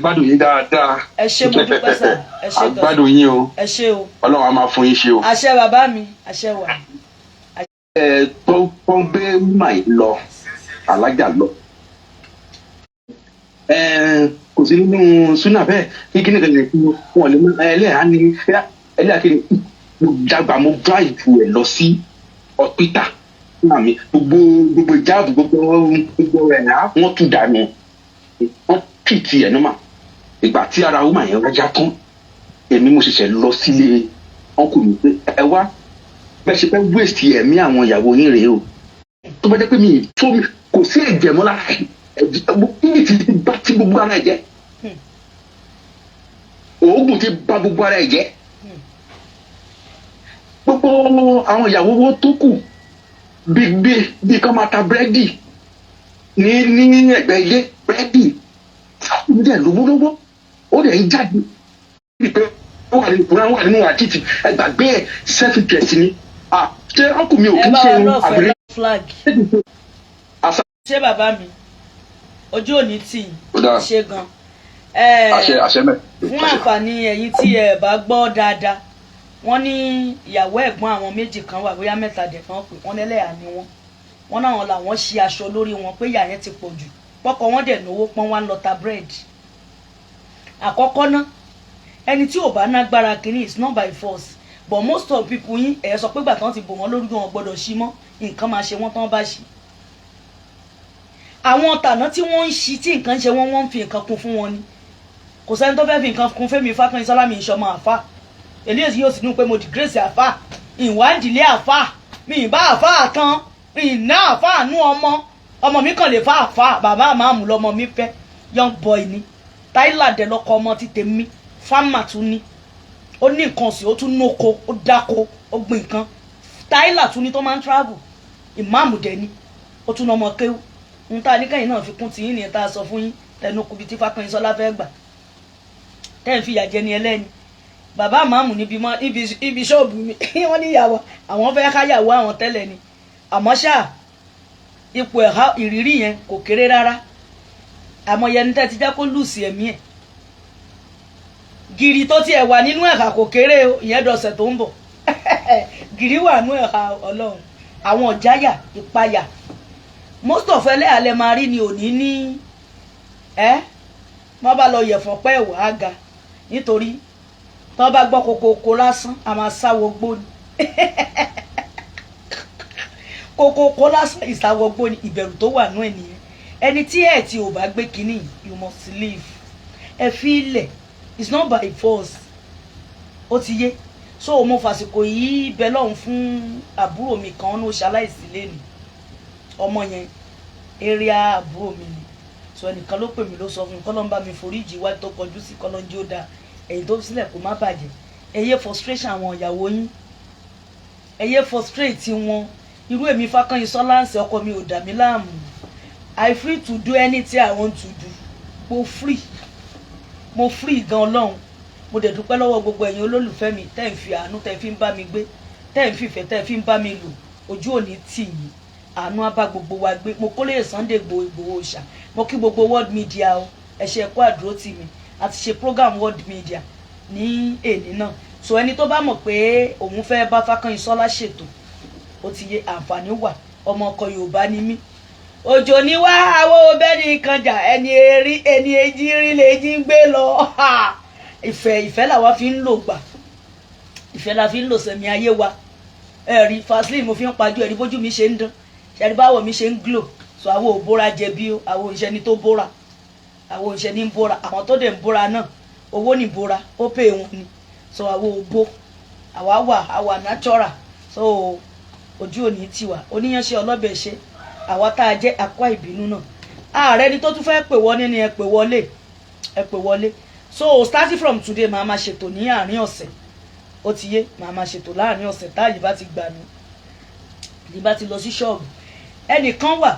Gbádùn yín dáadáa. ẹ ṣé mo dúpẹ́ sà ẹ ṣé gan. Gbádùn yín o. ẹ ṣé o. Ọlọ́run á máa fún yín ṣe o. àṣẹ bàbá mi àṣẹ wà. tó ń gbé máì lọ alájà lọ. Kò sí nínú súnà bẹ́ẹ̀ kí kíni kan lè fi wọn lè mú ẹlẹ́yà ní ẹlẹ́yà kí mo dàgbà mo drive ẹ̀ lọ sí hospital fún mi gbogbo ìjáàbù gbogbo rẹ̀ náà wọ́n tún dànù wọ́n tìtì ẹ̀ nọ́mà ìgbà tí ara ọmọ yẹn wájà tán èmi mo ṣẹ̀ṣẹ̀ lọ sílé ọkùnrin pé ẹ wá bẹ́ẹ̀ ṣe fẹ́ waste ẹ̀mí àwọn ìyàwó yín rèé o tó bá jẹ́ pé mi tó kò sí ẹ̀jẹ̀ mọ́ lára kíni ti bá ti gbogbo ara ẹ̀ jẹ́ oògùn ti bá gbogbo ara ẹ̀ jẹ́ gbogbo àwọn ìyàwó wo tó kù bí kán máa ta búrẹ́dì ní ẹ̀gbẹ́ ilé búrẹ́dì ó dẹ̀ lówó ó dẹ̀ ń jáde pé ó wà nínú kúrán wà nínú àtìtì ẹgbàgbé ẹ̀ self-interest ni ṣé ọkùnrin mi ò kí ń ṣe àbúrẹ́ ṣé bàbá mi ojú òní tì í ṣe gan àṣẹ mẹ. fún àǹfààní ẹ̀yin tí ẹ bá gbọ́ dáadáa wọ́n ní ìyàwó ẹ̀gbọ́n àwọn méjì kan wà bóyá mẹ́ta dẹ̀ kan pé wọ́n lẹ́lẹ́yà ni wọ́n náà làwọn ṣe aṣọ lórí wọn pé ìyà yẹn ti pọ̀ jù pọ́kọ wọn dẹ̀ náwó pọ́n wá ń lọ ta búrẹ́dì àkọ́kọ́ ná ẹni tí ò bá nágbára kínní is not by force but most of people yín ẹ̀ sọ pé gbà tán ti bò wọ́n lórí wọn gbọ́dọ̀ ṣí mọ́ nǹkan máa ṣe wọ́n tán bá ṣí àwọn tàná tí wọ́n ń ṣí tí nǹkan ṣe wọ́n ń fi nǹkan kún fún wọn ni kò sẹ́ni tó fẹ́ fi nǹkan kún Fẹ́mi Fákànyìnsọ́lá mi ìṣọmọ àfà eléyìí yóò sì dún pé mo dìgírèsì àfà ìwádìílé àfà mi ìbá àfà kan ìná àfà nú ọmọ mi kàn lè fa àfà bàbá àmàmù lọmọ mi fẹ́ young boy ni Tyler dẹ̀ lọ́kọ ọmọ ti tèmi fámà tún ní ó ní nǹkan sí ó tún nóko ó dáko ó gbìn nǹkan Tyler tún ní tó máa ń travel ìmáàmù dẹ̀ ni ó tún ọmọ kéwù ń tá níkẹyìn náà fi kún tìyín ní ta sọ fún yín tẹnu kubi tí Fákànyìnsọ́lá fẹ́ gbà tẹ́ ń fi ìyà jẹ ní ẹlẹ́ni bàbá àmàmù níbi ṣọ́ọ̀bù mi wọ́n ní ìyàwó àwọn fẹ́ káyàwó àwọn tẹ́lẹ̀ ni àmọ́ ṣá ipò ẹ̀há ìrírí yẹn kò kéré rárá àmọ́ yẹn ní tẹ́ ti jẹ́ kó lùsì ẹ̀mí ẹ̀ gìrì tó tiẹ̀ wà nínú ẹ̀ka kò kéré o ìyẹn dọ̀sẹ̀ tó ń bọ̀ gìrì wà nínú ẹ̀ka ọlọ́run àwọn ọ̀jáyà ìpayà most of ẹlẹ́àlẹ́ máa rí ni òní ní wọ́n bá lọ yẹ̀fọ́ pẹ́ ẹ̀wọ̀ àga nítorí tí wọ́n bá gbọ́ kokoko lásán a máa sáwọ́ gbóni kokoko lásán ìsáwọ́ gbóni ìbẹ̀rù tó wà nú ẹ̀ nìyẹn ẹni tí ẹ̀ tí ò bá gbé kínní you must leave ẹ fi ilẹ̀ it's not by force ó ti yé so mo fàsìkò yìí bẹ lọ́hùn fún àbúrò mi kan ló ṣaláìsí lẹ́nu ọmọ yẹn area àbúrò mi ni so ẹnìkan ló pè mí ló sọ fún mi kọ́lọ́n bá mi foríjì wájú tó kọjú sí kọ́lọ́n jí ó dáa ẹ̀yìn tó sílẹ̀ kó má bàjẹ́ ẹ yé frustration àwọn ìyàwó yín ẹ yé frustrate wọn irú èmi Fákànyìnsọ́lá ń ṣe ọkọ mi ò dà mí láàmú I free to do anything I want to do mo free gan Ọlọ́run mo dẹ̀ dúpẹ́ lọ́wọ́ gbogbo ẹ̀yin olólùfẹ́ mi tẹ́ ń fi àánú tẹ́ fi ń bá mi gbé tẹ́ ń fìfẹ́ tẹ́ fi ń bá mi lò ojú òní tì yín àánú á bá gbogbo wa gbé mo kólé Sunday Igboho ṣá mo kí gbogbo world media o ẹ ṣé ẹ kú àdúró tì mí àti ṣe program world media ní èní náà so ẹni tó bá mọ̀ pé òun fẹ́ bá Fákànyìnsọ́lá ṣètò ó ti yé àǹfààní wà ọmọ ọkọ Yorùbá ni mí òjò ní wá àwọ̀ bẹ́ẹ̀ni kan jà ẹni èjì rí lè jí ń gbé lọ ìfẹ́ làwa fi ń lò gbà ìfẹ́ la fi ń lò sẹ̀mí ayé wa ẹ̀rí Vaseline mo fi ń pajú ẹ̀rí bójú mi ṣe ń dán ṣẹ̀rí báwọ̀ mi ṣe ń glow so àwọn ò bóra jẹ bí ó àwọn òṣìṣẹ́ ni tó bóra àwọn òṣìṣẹ́ ní ń bóra àwọn tó dẹ̀ ń bóra náà owó ní bóra ó pè wọn ni so àwọn ò bó àwa natural so ojú òní tiwa oníyanṣẹ́ ọlọ́bẹ̀ ṣe àwa tá a jẹ́ Akwa Ìbínú náà ààrẹ ni tó tún fẹ́ pè wọlé ni ẹ pè wọlé so starting from today màá máa ṣètò ní àárín ọ̀sẹ̀ ó ti yé màá máa ṣètò láàárín ọ̀sẹ̀ táàyè bá ti gbà mí ní bá ti lọ sí ṣọ́ọ̀bù ẹnìkan wà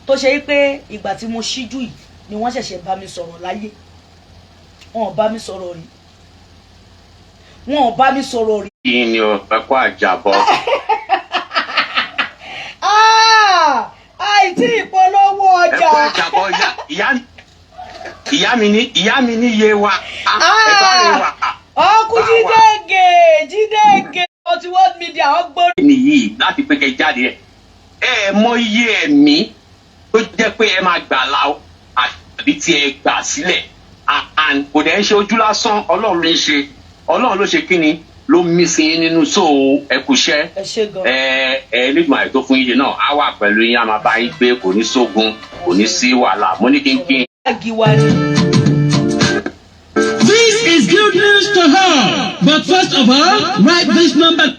tó ṣe pé ìgbà tí mo ṣíjú yìí ni wọ́n ṣẹ̀ṣẹ̀ bá mi sọ̀rọ̀ láyé wọn ò bá mi sọ̀rọ̀ rí kí ni o fẹ́ kó àjàbọ̀. àìtí ìpolówó ọjà. ẹ kó àjàbọ̀ ìyá mi ní iye wa ẹ̀bá rẹ̀ wà. ọkùn jídéègè ọtí world media ọgbọ́n. nìyí láti pé kẹ́ jáde ẹ mọ iye ẹ̀mí tó jẹ́ pé ẹ máa gbà láò àbí tí ẹ gbà sílẹ̀ kò dẹ̀ ń ṣe ojú lásán Ọlọ́run ló ṣe kí ni ló mí sí nínú so ẹkùṣẹ́ nígbà ètò fún yíyẹ náà á wà pẹ̀lú yín á máa bá yín gbé kò ní sógun kò ní sí wàhálà mo ní kínkín. This is good news to her, but first of all, write this number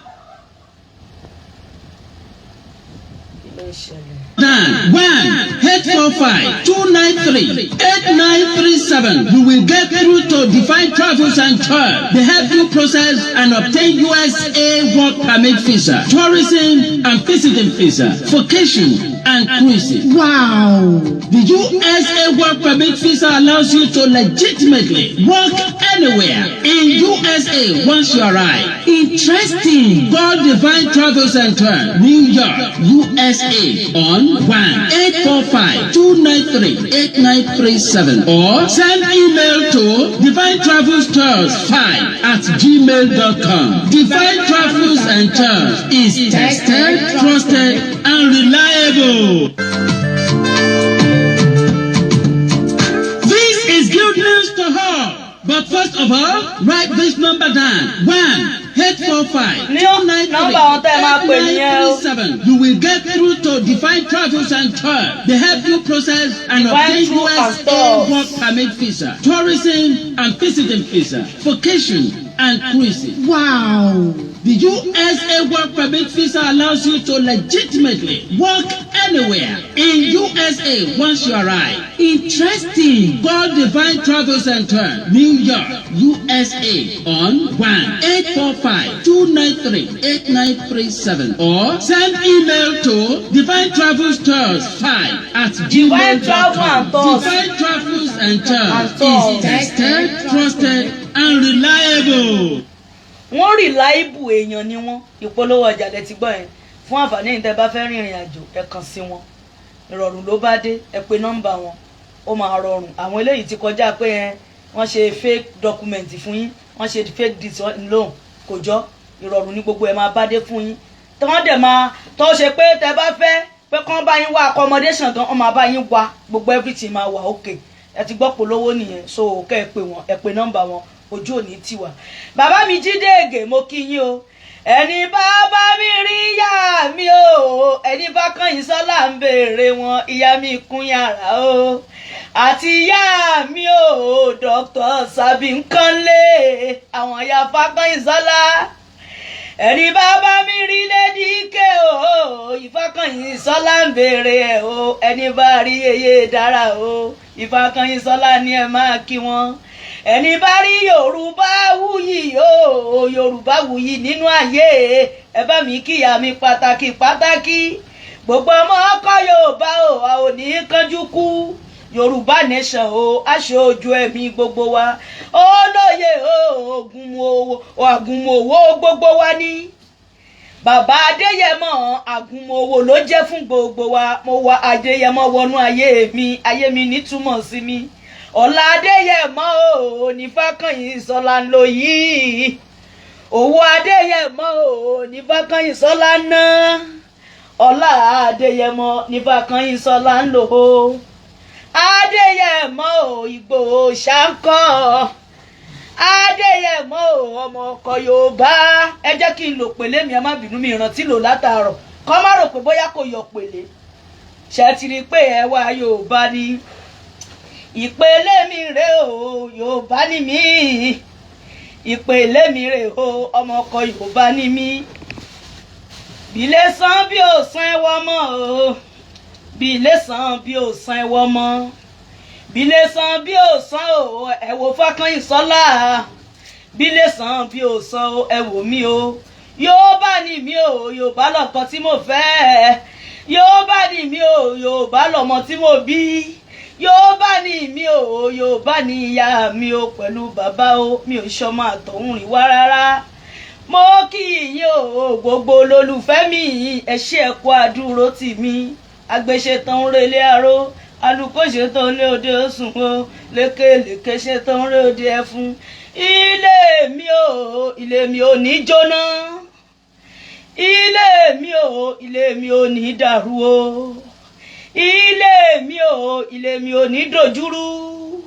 down: 1-845-293-8937. You will get through to Divine Travels and Tours. They help you process and obtain USA work permit visa, tourism and visiting visa, vacation and cruising. Wow! The USA work permit visa allows you to legitimately work anywhere in USA once you arrive. Interesting! Call Divine Travels and Tours, New York, USA on 1-845-293-8937 or send email to divinetravels5@gmail.com. Divine Travels and Tours is tested, trusted, and reliable. This is good news to her, But first of all, write this number down. 1-845-293-8937. You will get through to Divine Travels and Tours. They help you process and obtain USA work permit visa, tourism and visiting visa, vacation and cruising. Wow! The USA work permit visa allows you to legitimately work anywhere in USA once you arrive. Interesting. Call Divine Travel Center, New York, USA on 1-845-293-8937 or send email to Divine Travels Tours 5@gmail.com. Divine Travels and Tours is tested, trusted and reliable. Wọ́n reliable èèyàn ni wọ́n. Ìpolówó ọjà lẹ ti gbọ́ yẹn. Fún àǹfààní ẹ̀yin tẹ́ bá fẹ́ rìnrìn àjò ẹ kàn sí wọn. Ìrọ̀rùn ló bá dé, ẹ pe nọ́mbà wọn. Ó máa rọrùn. Àwọn eléyìí ti kọjá pé wọ́n ṣe fake document fún yín, wọ́n ṣe fake this loan kò jọ. Ìrọ̀rùn ní gbogbo ẹ máa bá dé fún yín. Tí wọ́n dẹ̀ máa tó ṣe pé tẹ́ bá fẹ́ pé kán bá yín wá accommodation gan, wọ́n máa bá yín wá gbogbo everything máa wà okay. Ẹ ti gbọ́ polówó nìyẹn. So kẹ́ ẹ pè wọ́n, ẹ pe nọ́mbà wọn. Ojú òní tiwa. Bàbá mi Jídé Ègè mo kí yín o. Ẹni bàbá mi rí ìyá mi o. Ẹni bá kàn yín sọ́lá ń béèrè wọn. Ìyá mi kún yàrá o. Àti ìyá mi o. Dr. Sabi Nkanle. Àwọn ìyá Fákànyìn Sọ́lá. Ẹni bàbá mi rí Lédìké o. Ìfákànyìn Sọ́lá ń béèrè ẹ̀ o. Ẹni bá rí Yèyé Dára o. Ìfákànyìn Sọ́lá ni ẹ máa kí wọn. Ẹni bá rí Yorùbáwùyí o, Yorùbáwùyí nínú ayé, ẹ bá mi kíyà mi pàtàkì pàtàkì. Gbogbo ọmọ ọkọ Yorùbá o, a ò ní kánjú kú. Yorùbá nation o, aṣojú ẹ̀mí gbogbo wa. Olóyè o, Àgúnmọ̀wó gbogbo wa ní. Bàbá Adéyẹmọ Àgúnmọ̀wó ló jẹ́ fún gbogbo wa. Mo wá Adéyẹmọ wọnú ayé mi nítumọ̀ sí mi. Ọlá Adéyẹmọ o ní Fákànyìn Sọ́lá ń lò yìí. Owó Adéyẹmọ o ní Fákànyìn Sọ́lá ń ná. Ọlá Adéyẹmọ ní Fákànyìn Sọ́lá ń lò ó. Adéyẹmọ o Ìgbòho ṣáńkọ́. Adéyẹmọ o ọmọ ọkọ Yorùbá. Ẹ jẹ́ kí n lò pèlé mi, ẹ má bínú mi ìrántí lò látàárọ̀. Kọ́ má rò pé bóyá kò yọ pèlé. Ṣé ti rí pé ẹ wá Yorùbá ni? Ìpele mi rè o, Yorùbá ni mí. Ìpele mi rè o, ọmọ ọkọ Yorùbá ni mí. Bílé san bí ò san ẹwọ mọ́ o. Bílé san bí ò san ẹwọ mọ́. Bílé san bí ò san o, ẹ wò Fákànyìn Sọ́lá. Bílé san bí ò san o, ẹ wò mí o. Yorùbá ni mí o, Yorùbá lọ̀kọ tí mo fẹ́. Yorùbá ni mí o, Yorùbá lọmọ tí mo bí. Yorùbá ni mi o, Yorùbá ni ìyá mi o pẹ̀lú bàbá o, mi ò ṣọmọ àtọ̀hún rìn wá rárá. Mo kí yín o, gbogbo olólùfẹ́ mi, ẹ ṣé ẹ kú àdúró tì mí. Agbéṣetán relé aró, alùkò ṣetán lé òde òsùn o, lékèlékè ṣetán lé òde ẹfun. Ilé mi o, ilé mi ò ní jóná. Ilé mi o, ilé mi ò ní dàrú o. Ilé mi o, ilé mi ò ní dojúrú.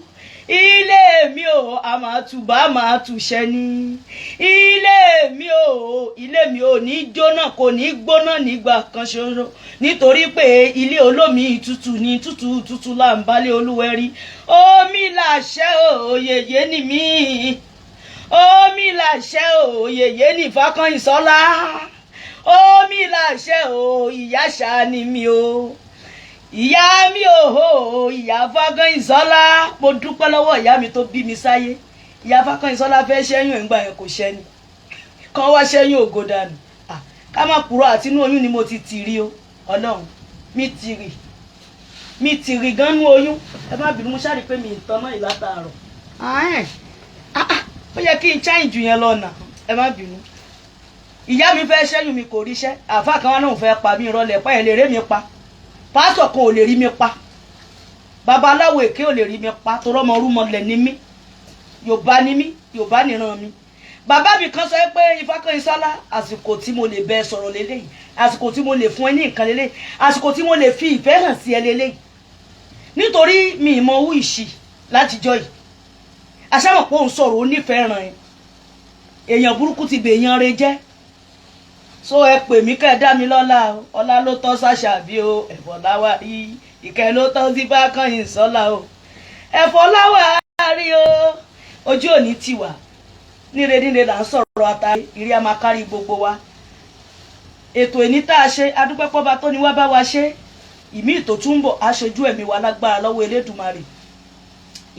Ilé mi o, a máa tùbà máa tùṣẹ́ ni. Ilé mi o, ilé mi ò ní jóná kò ní gbóná nígbà kan ṣoṣo. Nítorí pé ilé olómi tútù ni tútù là ń bálé Olúwẹ̀rí. Omi làṣẹ o, yèyé ni mí. Omi làṣẹ o, yèyé ni Fákànyìn Sọ́lá. Omi làṣẹ o, ìyá ṣáá ni mi o. Ìyá mi o, ìyá Fákànyìn Sọ́lá. Mo dúpẹ́ lọ́wọ́ ìyá mi tó bí mi sáyé. Ìyá Fákànyìn Sọ́lá fẹ́ ṣẹ́yún ẹ̀ ń gbà yẹn kò ṣẹ́ni. Kán wá ṣẹ́yún ògo dànù. Ká má purọ́ àtinú oyún ni mo ti tìrí o. Ọlọ́run mi tìrì gan nú oyún. Ẹ má bínú, mo ṣáàrí pé mi ìtàn náà ìlátàárọ̀. Ó yẹ kí n cháyìn jù yẹn lọ́nà. Ẹ má bínú. Ìyá mi fẹ́ ṣẹ́yún mi kò ríṣẹ́. Àfáà kan wá náà fẹ́ pa mí ìrọ̀lẹ́ pa ẹ̀ lè ré mi pa. Pásítọ̀ kan ò lè rí mi pa. Babaláwo èké ò lè rí mi pa torọ́ ọmọ orúmọlẹ̀ ni mí. Yorùbá ni mí, Yorùbá nìran mi. Bàbá mi kan sọ pé Fákànyìn Sọ́lá, àsìkò tí mo lè bẹ sọ̀rọ̀ lélẹ́yìí, àsìkò tí mo lè fún ẹ ní nǹkan lélẹ́yìí, àsìkò tí mo lè fi ìfẹ́ hàn sí ẹ lélẹ́yìí. Nítorí mi ìmọ̀ owó ìṣì látijọ́ yìí. aṣámọ̀ pé òun sọ̀rọ̀ onífẹ̀ẹ́ ràn èèyàn burúkú ti bèèyàn re jẹ́ so ẹ pè mí kẹ́ ẹ dá mi lọ́lá o ọlá ló tọ́ sàṣàbí o ẹ̀fọ́ láwa rí ìkẹ́ ló tọ́ sí Fákànyìn sọ́lá o ẹ̀fọ́ láwa rí o ojú òní tiwa níredíre là ń sọ̀rọ̀ àtàrí ìrí a máa kárí gbogbo wa ètò ìní tá a ṣe adúpẹ́ pọ́ba tó ní wá bá wa ṣe ìmí ìtò túnbọ̀ aṣojú ẹ̀mí wa lágbára lọ́wọ́ Elédùmarè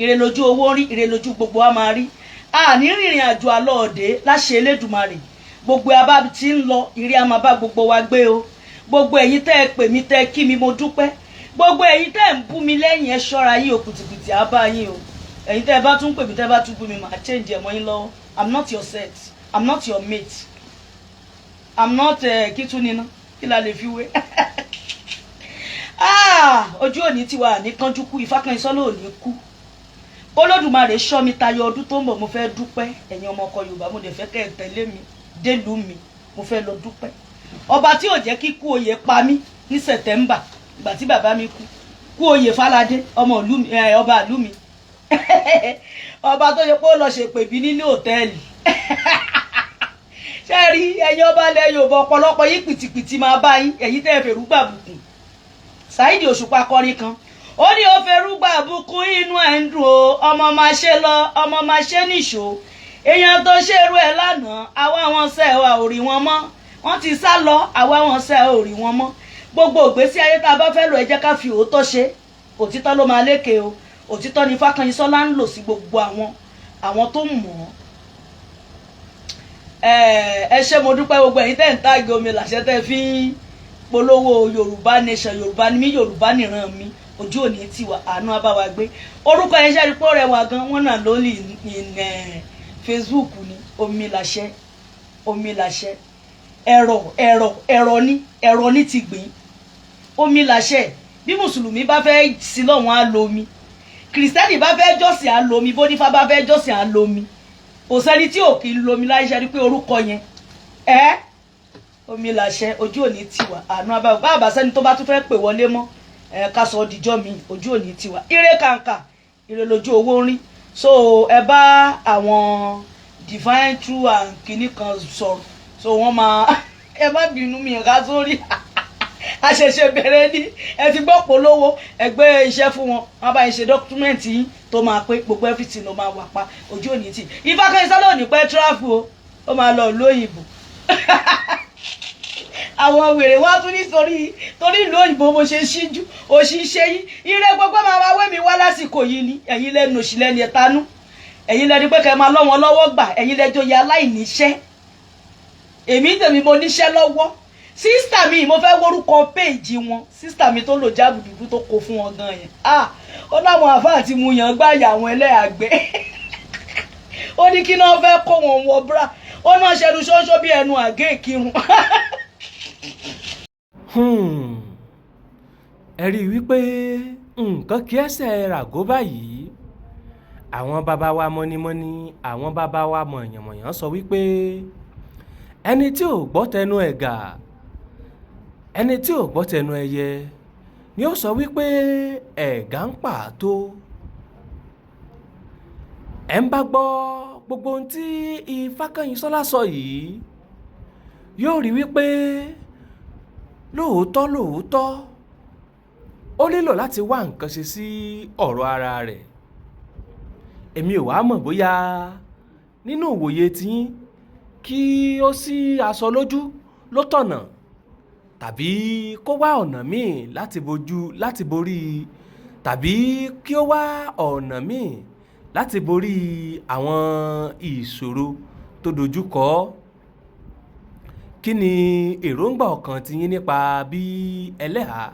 ire lójú owó rí ire lójú gbogbo wa máa rí àní rìnrìn àjò àlọ́ọ̀dẹ́ láṣẹ Elédùmarè gbogbo abá tí ń lọ ìrí a máa bá gbogbo wa gbé o gbogbo ẹ̀yin tẹ́ ẹ pè mí tẹ́ ẹ kí mi mo dúpẹ́ gbogbo ẹ̀yin tẹ́ ẹ ń bú mi lẹ́yìn ẹ ṣọ́ra yín o kùtìkùtì á bá yín o ẹ̀yin tẹ́ ẹ bá tún pè mí tẹ́ ẹ bá tún bú mi màá change ẹ̀ mọ́ yín lọ́wọ́ I'm not your set I'm not your mate I'm not kí tún nínú kí la lè fi wé ojú òní tiwa ní kánjú kú Ìfákànyìn sọ́lá òní kú Olódùmarè ṣọ́ mi tayọ ọdún tó ń bọ̀ mo fẹ́ dúpẹ́ ẹ̀yin ọmọ ọkọ Yorùbá mo dẹ̀ fẹ́ kẹ́ ẹ tẹ̀lé mi délùú mi mo fẹ́ lọ dúpẹ́ ọba tí ò jẹ́ kí kú oyè pa mí ní September ìgbà tí bàbá mi kú oyè Fáládé ọmọ ìlú mi ọba ìlú mi ọba tó yẹ pé ó lọ ṣèpè bí nínú hòtẹ́ẹ̀lì ṣé rí ẹ̀yin ọba ilẹ̀ Yorùbá ọ̀pọ̀lọpọ̀ yín pìtìpìtì máa bá yín ẹ̀yin tẹ́ ẹ fèrú gbàbùkù Saheed Òṣùpá kọrin kan ó ní ó fèrú gbàbùkù inú ẹ̀ ń dùn o ọmọ máa ṣe lọ ọmọ máa ṣe nìṣó èèyàn tó ṣerú ẹ̀ lánàá àwa wọn ṣe wa ò rí wọn mọ́ wọ́n ti sá lọ àwa wọn ṣe ò rí wọn mọ́ gbogbo ìgbésí ayé tá a bá fẹ́ lò ẹ jẹ́ ká fi òótọ́ ṣe òtítọ́ ló máa lékè o òtítọ́ ni Fákànyìn sọ́lá ń lò sí gbogbo àwọn tó mọ̀ ọ́ ẹ ṣé mo dúpẹ́ gbogbo ẹ̀yin tẹ́ ń táàgì Omi Làṣẹ tẹ́ fi ń polówó Yorùbá nation Yorùbá ni mí Yorùbá nìran mi ojú òní tiwa àánú abáwa gbé orúkọ yẹn ṣe àdìpọ̀ rẹ̀ wà gan wọ́n náà lórí Facebook ni Omi Làṣẹ Omi Làṣẹ ẹ̀rọ ní ti gbìn Omi Làṣẹ bí mùsùlùmí bá fẹ́ sí lọ́wọ́n á lo omi kìrìsìtẹ́nì bá fẹ́ jọ́sìn á lo omi bónífá bá fẹ́ jọ́sìn á lo omi kò sẹ́ni tí ò kì í lo omi láì ṣe rí pé orúkọ yẹn Omi Làṣẹ ojú òní tiwa àánú abáwọ bá àbáṣẹ́ni tó bá tún fẹ́ pè wọlé mọ́ ká sọ dìjọ́ mi ojú òní tiwa ire kàǹkà ire lójú owó rí so ẹ bá àwọn divine true and kìíní kan sọ̀rọ̀ so wọ́n máa ẹ má bínú mi ká sórí àṣẹ̀ṣẹ̀ bẹ̀rẹ̀ ní ẹ ti gbọ́ polówó ẹgbẹ́ iṣẹ́ fún wọn wọ́n bá yín ṣe dọ́kúmẹ́ǹtì yín tó máa pé gbogbo everything ló máa wà pa ojú òní tì Ìfákànyìn sọ́lá òní pẹ́ tíráfù o ó máa lọ lóyìnbó àwọn wèrè wá tún ní torí ìlú òyìnbó mo ṣe ṣíjú òṣìṣẹ́ yín ire gbogbo máa wá wé mi wá lásìkò yìí ni ẹ̀yin lẹ́nu òṣì lẹ́ni ẹ̀tanú ẹ̀yin lẹ́ni pé kẹ́ máa lọ́ wọn lọ́wọ́ gbà ẹ̀yin lẹ́jọ́ ya aláìníṣẹ́ èmi tèmi mo níṣẹ́ lọ́wọ́ sísítà mi mo fẹ́ wórúkọ péèjì wọn sísítà mi tó lò jáàbù dúdú tó kó fún wọn gan yẹn ó láwọn àfáà àti mu yàn gbáyà àwọn ẹlẹ́àgbẹ́ ó ní kí náà fẹ́ kó wọn wọ búra ó náà ṣẹnu ṣóńṣó bí ẹnu àgé ìkírun. ẹ rí i wípé nǹkan kí ẹsẹ̀ ràgó báyìí àwọn bàbá wa mọ́nímọ́ní àwọn bàbá wa mọ̀yànmọ̀yàn sọ wípé ẹni tí ò gbọ́ tẹnu ẹ̀gà ẹni tí ò gbọ́ tẹnu ẹyẹ ni ó sọ wípé ẹ̀gà ń pàtó ẹ̀ ń bá gbọ́ gbogbo ohun tí Ìfákànyìn sọ́lá sọ yìí yóò rí wípé lóòótọ́ ó nílò láti wá nǹkan ṣe sí ọ̀rọ̀ ara rẹ̀ èmi ò wá mọ̀ bóyá nínú ìwòye tiyín kí ó sí aṣọ lójú ló tọ̀nà tàbí kó wá ọ̀nà míì láti borí tàbí kí ó wá ọ̀nà míì láti borí àwọn ìṣòro tó dojúkọ kí ni èròǹgbà ọkàn tiyín nípa bí ẹlẹ́hàá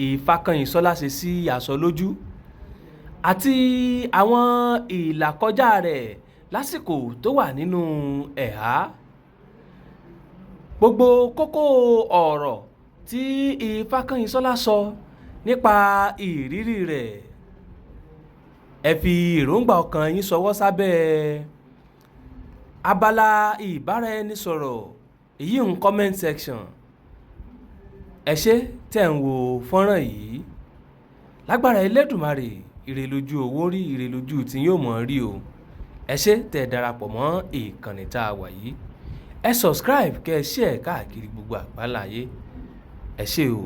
Ìfákànyìn sọ́lá ṣe sí aṣọ lójú àti àwọn ìlàkọjá rẹ̀ lásìkò tó wà nínú ẹ̀há gbogbo kókó ọ̀rọ̀ tí Ìfákànyìn sọ́lá sọ nípa ìrírí rẹ̀ ẹ fi èròǹgbà ọkàn yín ṣọwọ́ sábẹ́ abala ìbáraẹnisọ̀rọ̀ èyí ń comment section ẹ ṣé tẹ̀ ń wo fọ́nrán yìí lágbára Elédùmarè ire lójú owó rí ire lójú tí yóò mọ̀ rí o ẹ ṣé tẹ́ ẹ darapọ̀ mọ́ ìkànnì tá a wà yìí ẹ subscribe kẹ́ ẹ share káàkiri gbogbo àgbáláyé ẹ ṣé o.